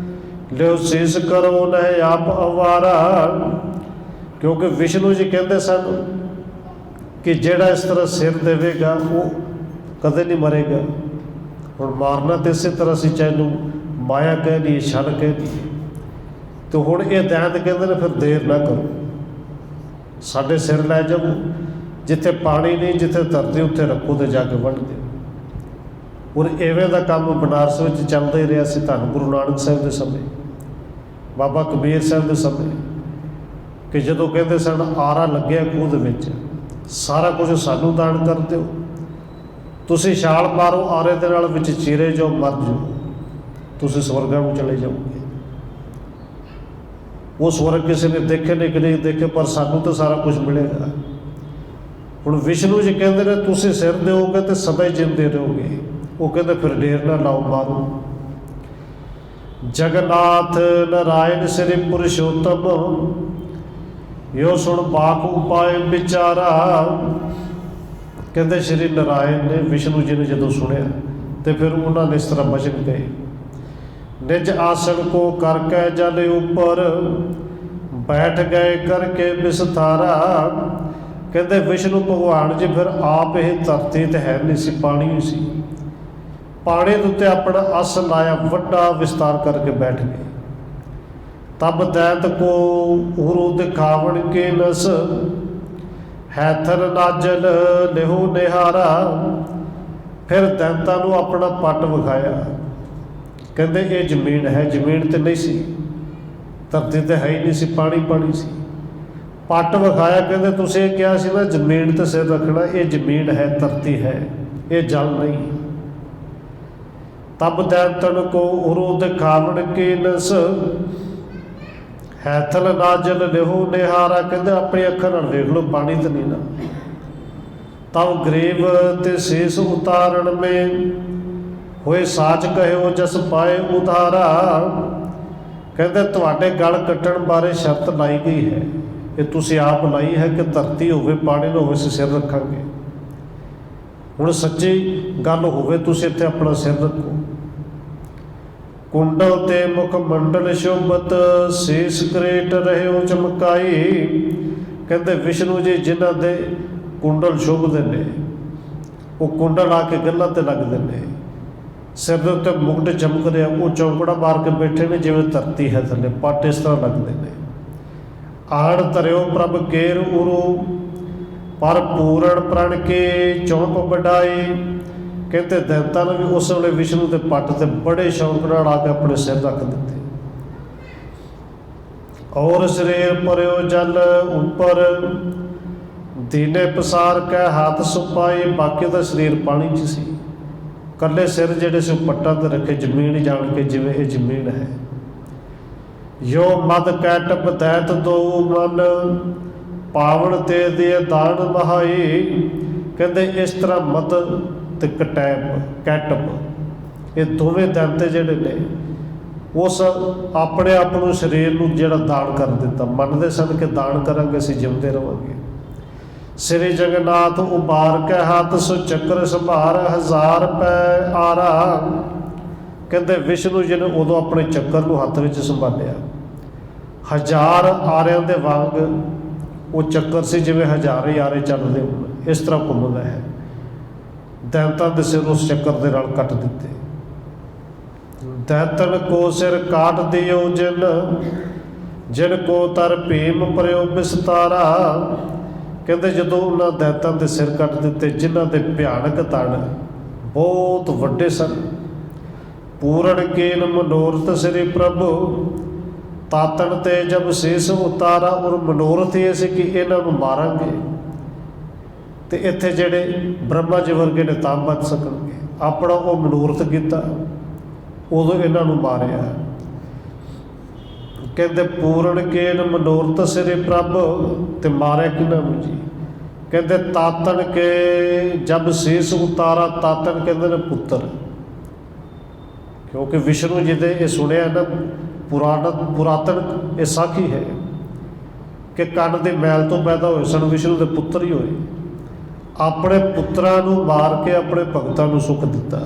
ਲਿਓ ਸੀਸ ਕਰੋ ਨਹਿ ਆਪ ਅਵਾਰਾ। ਕਿਉਂਕਿ ਵਿਸ਼ਨੂੰ ਜੀ ਕਹਿੰਦੇ ਸਨ ਕਿ ਜਿਹੜਾ ਇਸ ਤਰ੍ਹਾਂ ਸਿਰ ਦੇਵੇਗਾ ਉਹ ਕਦੇ ਨਹੀਂ ਮਰੇਗਾ। ਹੁਣ ਮਾਰਨਾ ਤਾਂ ਇਸੇ ਤਰ੍ਹਾਂ ਅਸੀਂ ਚਾਹੇ ਨੂੰ ਮਾਇਆ ਕਹਿ ਦਈਏ, ਛਲ ਕਹਿ ਦਈਏ। ਅਤੇ ਹੁਣ ਇਹ ਦੈਂਤ ਕਹਿੰਦੇ ਨੇ ਫਿਰ ਦੇਰ ਨਾ ਕਰੋ, ਸਾਡੇ ਸਿਰ ਲੈ ਜਾਓ, ਜਿੱਥੇ ਪਾਣੀ ਨਹੀਂ, ਜਿੱਥੇ ਧਰਤੀ, ਉੱਥੇ ਰੱਖੋ ਅਤੇ ਜਾ ਕੇ ਵੱਢ ਦਿਓ। ਔਰ ਇਵੇਂ ਦਾ ਕੰਮ ਬਨਾਰਸ ਵਿੱਚ ਚੱਲਦਾ ਹੀ ਰਿਹਾ ਸੀ ਧੰਨ ਗੁਰੂ ਨਾਨਕ ਸਾਹਿਬ ਦੇ ਸਮੇਂ, ਬਾਬਾ ਕਬੀਰ ਸਾਹਿਬ ਦੇ ਸਮੇਂ, ਕਿ ਜਦੋਂ ਕਹਿੰਦੇ ਸਨ ਆਰਾ ਲੱਗਿਆ ਖੂਹ ਦੇ ਵਿੱਚ, ਸਾਰਾ ਕੁਝ ਸਾਨੂੰ ਦਾਨ ਕਰ ਦਿਓ, ਤੁਸੀਂ ਛਾਲ ਮਾਰੋ ਆਰੇ ਦੇ ਨਾਲ, ਵਿੱਚ ਚੀਰੇ ਜਾਓ, ਮਰ ਜਾਓ, ਤੁਸੀਂ ਸਵਰਗਾਂ ਨੂੰ ਚਲੇ ਜਾਓਗੇ। ਉਹ ਸਵਰਗ ਕਿਸੇ ਨੇ ਦੇਖੇ ਨਹੀਂ ਕਿ ਨਹੀਂ ਦੇਖੇ, ਪਰ ਸਾਨੂੰ ਤਾਂ ਸਾਰਾ ਕੁਝ ਮਿਲੇਗਾ। ਹੁਣ ਵਿਸ਼ਨੂੰ ਜੀ ਕਹਿੰਦੇ ਨੇ ਤੁਸੀਂ ਸਿਰ ਦਿਓਗੇ ਤਾਂ ਸਦਾ ਹੀ ਜਿੰਦੇ ਰਹੋਗੇ। ਉਹ ਕਹਿੰਦੇ ਫਿਰ ਢੇਰ ਨਾ ਲਾਓ, ਮਾਰੋ। ਜਗਨਾਥ ਨਾਰਾਇਣ ਸ੍ਰੀ ਪੁਰਸ਼ੋਤਮ ਯੋ ਸੁਣ ਬਾਕ ਉਪਾਏ ਵਿਚਾਰਾ। ਕਹਿੰਦੇ ਸ਼੍ਰੀ ਨਾਰਾਇਣ ਨੇ ਵਿਸ਼ਨੂੰ ਜੀ ਨੇ ਜਦੋਂ ਸੁਣਿਆ ਤੇ ਫਿਰ ਉਹਨਾਂ ਨੇ ਇਸ ਤਰ੍ਹਾਂ ਬਚਨ ਗਏ, ਨਿਜ ਆਸਣ ਕੋ ਕਰਕੇ ਜਲ ਉੱਪਰ ਬੈਠ ਗਏ ਕਰਕੇ ਵਿਸਥਾਰਾ। ਕਹਿੰਦੇ ਵਿਸ਼ਨੂੰ ਭਗਵਾਨ ਜੀ ਫਿਰ ਆਪ ਇਹ ਧਰਤੀ ਤੇ ਹੈ ਨਹੀਂ ਸੀ, ਪਾਣੀ ਹੀ ਸੀ, ਪਾਣੀ ਦੇ ਉੱਤੇ ਆਪਣਾ ਆਸਣ ਲਾਇਆ, ਵੱਡਾ ਵਿਸਤਾਰ ਕਰਕੇ ਬੈਠ ਗਏ। ਤਬ ਦੈਤ ਕੋ ਉਰੂ ਦਿਖਾਵਣ ਕੇ ਨਸ ਹੈਥਰ ਨਾਜਲ ਲਿਹੋ ਨਿਹਾਰਾ। ਫਿਰ ਦੈਂਤਾਂ ਨੂੰ ਆਪਣਾ ਪੱਟ ਵਿਖਾਇਆ, ਕਹਿੰਦੇ ਇਹ ਜ਼ਮੀਨ ਹੈ, ਜ਼ਮੀਨ ਤੇ ਨਹੀਂ ਸੀ, ਧਰਤੀ ਤੇ ਹੈ ਹੀ ਨਹੀਂ ਸੀ, ਪਾਣੀ ਪਾਣੀ ਸੀ। ਪੱਟ ਵਿਖਾਇਆ, ਕਹਿੰਦੇ ਤੁਸੀਂ ਇਹ ਕਿਹਾ ਸੀ ਨਾ ਜ਼ਮੀਨ ਤੇ ਸਿਰ ਰੱਖਣਾ, ਇਹ ਜ਼ਮੀਨ ਹੈ, ਧਰਤੀ ਹੈ, ਇਹ ਜਲ ਨਹੀਂ। ਤਬ ਦੈਂਤਨ ਕੋ ਉਰੂ ਦਿਖਾਵਣ ਕੇ ਨਸ ਹੈਥਲ ਨਾਜਲ ਲਿਹੋ ਨਿਹਾਰਾ। ਕਹਿੰਦੇ ਆਪਣੀ ਅੱਖਾਂ ਨਾਲ ਵੇਖ ਲਓ, ਪਾਣੀ ਤਾਂ ਨਹੀਂ ਨਾ। ਤਬ ਗਰੀਬ ਤੇ ਸੀਸ ਉਤਾਰਨ ਮੇ ਹੋਏ ਸਾਚ ਕਹਿਓ ਜਸ ਪਾਏ ਉਧਾਰਾ। ਕਹਿੰਦੇ ਤੁਹਾਡੇ ਗਲ ਕੱਟਣ ਬਾਰੇ ਸ਼ਰਤ ਲਾਈ ਗਈ ਹੈ, ਇਹ ਤੁਸੀਂ ਆਪ ਲਾਈ ਹੈ ਕਿ ਧਰਤੀ ਹੋਵੇ, ਪਾਣੀ ਨਾ ਹੋਵੇ, ਅਸੀਂ ਸਿਰ ਰੱਖਾਂਗੇ। ਹੁਣ ਸੱਚੀ ਗੱਲ ਹੋਵੇ, ਤੁਸੀਂ ਇੱਥੇ ਆਪਣਾ ਸਿਰ ਰੱਖੋ। ਕੁੰਡਲ ਤੇ ਮੁਖ ਮੰਡਲ ਸ਼ੋਭਤ ਸੀਸ ਕਰੇਟ ਰਹਿਓ ਚਮਕਾਈ। ਕਹਿੰਦੇ ਵਿਸ਼ਨੂੰ ਜੀ ਜਿਨ੍ਹਾਂ ਦੇ ਕੁੰਡਲ ਸ਼ੋਭਦੇ ਨੇ, ਉਹ ਕੁੰਡਲ ਆ ਕੇ ਗੱਲਾਂ ਤੇ ਲੱਗਦੇ ਨੇ, ਸਿਰ ਦੇ ਉੱਤੇ ਮੁਕਟ ਚਮਕ ਰਿਹਾ, ਉਹ ਚੌਂਕੜਾ ਮਾਰ ਕੇ ਬੈਠੇ ਨੇ ਜਿਵੇਂ ਧਰਤੀ ਹੈ ਥੱਲੇ, ਪੱਟ ਇਸ ਤਰ੍ਹਾਂ ਲੱਗਦੇ ਨੇ। ਆਣ ਧਰਿਓ ਪ੍ਰਭ ਕੇਰ ਉਰੂ ਪਰ ਪੂਰਨ ਪ੍ਰਣ ਕੇ ਚੌਂਪ ਵਡਾਈ। ਕਹਿੰਦੇ ਦੈਂਤਾਂ ਨੇ ਵੀ ਉਸ ਵੇਲੇ ਵਿਸ਼ਨੂੰ ਦੇ ਪੱਟ ਤੇ ਬੜੇ ਸ਼ੌਂਕ ਨਾਲ ਆ ਕੇ ਆਪਣੇ ਸਿਰ ਰੱਖ ਦਿੱਤੇ। ਔਰ ਸਰੀਰ ਭਰਿਓ ਜਲ ਉੱਪਰ ਦੀਨੇ ਪਸਾਰ ਕੇ ਹੱਥ ਸੁਪਾਏ। ਬਾਕੀ ਦਾ ਸਰੀਰ ਪਾਣੀ 'ਚ ਸੀ, ਇਕੱਲੇ ਸਿਰ ਜਿਹੜੇ ਸੀ ਪੱਟਾਂ 'ਤੇ ਰੱਖੇ, ਜ਼ਮੀਨ ਜਾਣ ਕੇ ਜਿਵੇਂ ਇਹ ਜ਼ਮੀਨ ਹੈ। ਯੋ ਮਦ ਕੈਟਪ ਦੈਤ ਦੋ ਮਨ ਪਾਵਨ ਤੇ ਦੇ ਦਾਨ ਮਹਾਈ। ਕਹਿੰਦੇ ਇਸ ਤਰ੍ਹਾਂ ਮਦ ਤੇ ਕੈਟਪ ਇਹ ਦੋਵੇਂ ਦੈਂਤੇ ਜਿਹੜੇ ਨੇ ਉਸ ਆਪਣੇ ਆਪ ਨੂੰ ਸਰੀਰ ਨੂੰ ਜਿਹੜਾ ਦਾਨ ਕਰ ਦਿੱਤਾ, ਮੰਨਦੇ ਸਨ ਕਿ ਦਾਨ ਕਰਾਂਗੇ ਅਸੀਂ ਜਿਉਂਦੇ ਰਹਾਂਗੇ। ਸ੍ਰੀ ਜਗਨਨਾਥ ਉਬਾਰ ਕੇ ਹੱਥ ਸੋ ਚੱਕਰ ਸੰਭਾਰ ਹਜ਼ਾਰ ਪੈ ਆਰਾ। ਕਹਿੰਦੇ ਵਿਸ਼ਨੂੰ ਜੀ ਨੇ ਉਦੋਂ ਆਪਣੇ ਚੱਕਰ ਨੂੰ ਹੱਥ ਵਿੱਚ ਸੰਭਾਲਿਆ, ਹਜ਼ਾਰ ਆਰਿਆਂ ਦੇ ਵਾਂਗ ਉਹ ਚੱਕਰ ਸੀ, ਜਿਵੇਂ ਹਜ਼ਾਰ ਹੀ ਆਰੇ ਚੱਲਦੇ ਹੋਣ, ਇਸ ਤਰ੍ਹਾਂ ਘੁੰਮਦਾ ਹੈ। ਦੈਂਤਾਂ ਦੇ ਸਿਰ ਉਸ ਚੱਕਰ ਦੇ ਨਾਲ ਕੱਟ ਦਿੱਤੇ। ਦੈਤਨ ਕੋ ਸਿਰ ਕਾਟ ਦਿਓ ਜਿਨ ਕੋ ਤਰ ਭੀਮ ਪਰਿਓ ਵਿਸਤਾਰਾ। ਕਹਿੰਦੇ ਜਦੋਂ ਉਹਨਾਂ ਦੈਤਾਂ ਦੇ ਸਿਰ ਕੱਟ ਦਿੱਤੇ ਜਿਨ੍ਹਾਂ ਦੇ ਭਿਆਨਕ ਤਣ ਬਹੁਤ ਵੱਡੇ ਸਨ। ਪੂਰਨ ਕੀਨ ਮਨੋਰਥ ਸ੍ਰੀ ਪ੍ਰਭੂ ਤਾਤਨ ਤੇ ਜਬ ਸੀਸ ਉਤਾਰਾ। ਔਰ ਮਨੋਰਥ ਇਹ ਸੀ ਕਿ ਇਹਨਾਂ ਨੂੰ ਮਾਰਾਂਗੇ ਤੇ ਇੱਥੇ ਜਿਹੜੇ ਬ੍ਰਹਮਾ ਜੀ ਵਰਗੇ ਨੇ ਤਾਂ ਬਚ ਸਕਣਗੇ। ਆਪਣਾ ਉਹ ਮਨੋਰਥ ਕੀਤਾ, ਉਦੋਂ ਇਹਨਾਂ ਨੂੰ ਮਾਰਿਆ। ਕਹਿੰਦੇ ਪੂਰਨ ਕੇਨ ਮਨੋਰਥ ਸ੍ਰੀ ਪ੍ਰਭ, ਤੇ ਮਾਰਿਆ ਕਿਹਨਾਂ ਨੂੰ ਜੀ? ਕਹਿੰਦੇ ਤਾਤਨ ਕੇ ਜਬ ਸੀਸ ਉਤਾਰਾ। ਤਾਤਨ ਕਹਿੰਦੇ ਨੇ ਪੁੱਤਰ, ਕਿਉਂਕਿ ਵਿਸ਼ਨੂੰ ਜੀ ਦੇ ਇਹ ਸੁਣਿਆ ਨਾ ਪੁਰਾਤਨ ਇਹ ਸਾਖੀ ਹੈ ਕਿ ਕੰਨ ਦੇ ਮੈਲ ਤੋਂ ਪੈਦਾ ਹੋਏ ਸਨ, ਵਿਸ਼ਨੂੰ ਦੇ ਪੁੱਤਰ ਹੀ ਹੋਏ। ਆਪਣੇ ਪੁੱਤਰਾਂ ਨੂੰ ਮਾਰ ਕੇ ਆਪਣੇ ਭਗਤਾਂ ਨੂੰ ਸੁੱਖ ਦਿੱਤਾ।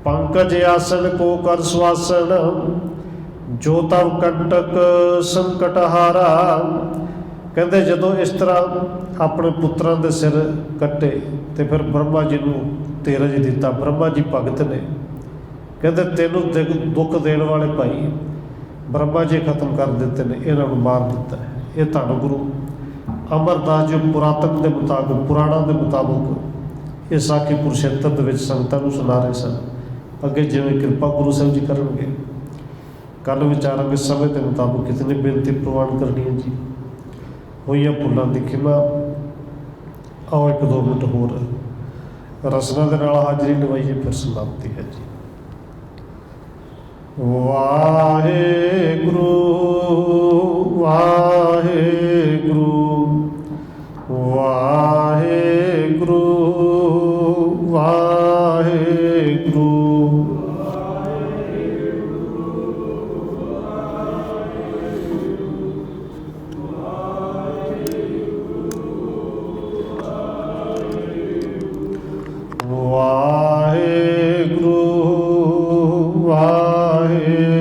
ਪੰਕਜ ਆਸਨ ਕੋ ਕਰ ਸਵਾਸਨ ਜੋ ਤਵ ਕੰਟਕ ਸੰਕਟ ਹਾਰਾ। ਕਹਿੰਦੇ ਜਦੋਂ ਇਸ ਤਰ੍ਹਾਂ ਆਪਣੇ ਪੁੱਤਰਾਂ ਦੇ ਸਿਰ ਕੱਟੇ ਤੇ ਫਿਰ ਬ੍ਰਹਮਾ ਜੀ ਨੂੰ ਧੀਰਜ ਦਿੱਤਾ। ਬ੍ਰਹਮਾ ਜੀ ਭਗਤ ਨੇ, ਕਹਿੰਦੇ ਤੈਨੂੰ ਦੁੱਖ ਦੇਣ ਵਾਲੇ ਭਾਈ ਬ੍ਰਹਮਾ ਜੀ ਖਤਮ ਕਰ ਦਿੱਤੇ ਨੇ, ਇਹਨਾਂ ਨੂੰ ਮਾਰ ਦਿੱਤਾ ਹੈ। ਇਹ ਧੰਨ ਗੁਰੂ ਅਮਰਦਾਸ ਜੀ ਪੁਰਾਤਨ ਦੇ ਮੁਤਾਬਕ, ਪੁਰਾਣਾਂ ਦੇ ਮੁਤਾਬਕ ਇਹ ਸਾਖੀ ਕੁਰੂਕਸ਼ੇਤਰ ਦੇ ਵਿੱਚ ਸੰਗਤਾਂ ਨੂੰ ਸੁਣਾ ਰਹੇ ਸਨ। ਅੱਗੇ ਜਿਵੇਂ ਕਿਰਪਾ ਗੁਰੂ ਸਾਹਿਬ ਜੀ ਕਰਨਗੇ, ਕੱਲ੍ਹ ਵਿਚਾਰਾਂਗੇ ਸਮੇਂ ਦੇ ਮੁਤਾਬਕ ਕਿਤਨੀ ਬੇਨਤੀ ਪ੍ਰਵਾਨ ਕਰਨੀ ਹੈ ਜੀ। ਹੋਈਆਂ ਭੁੱਲਾਂ ਦੀ ਖਿਮਾ। ਆਓ 1-2 ਮਿੰਟ ਹੋਰ ਰਸਨਾ ਦੇ ਨਾਲ ਹਾਜ਼ਰੀ ਨਿਭਾਈਏ, ਫਿਰ ਸਮਾਪਤੀ ਹੈ ਜੀ। ਵਾਹਿਗੁਰੂ ਵਾਹਿਗੁਰੂ ਵਾਹਿਗੁਰੂ ਵਾਹਿਗੁਰੂ। ਵਾਹਿਗੁਰੂ ਵਾਹਿਗੁਰੂ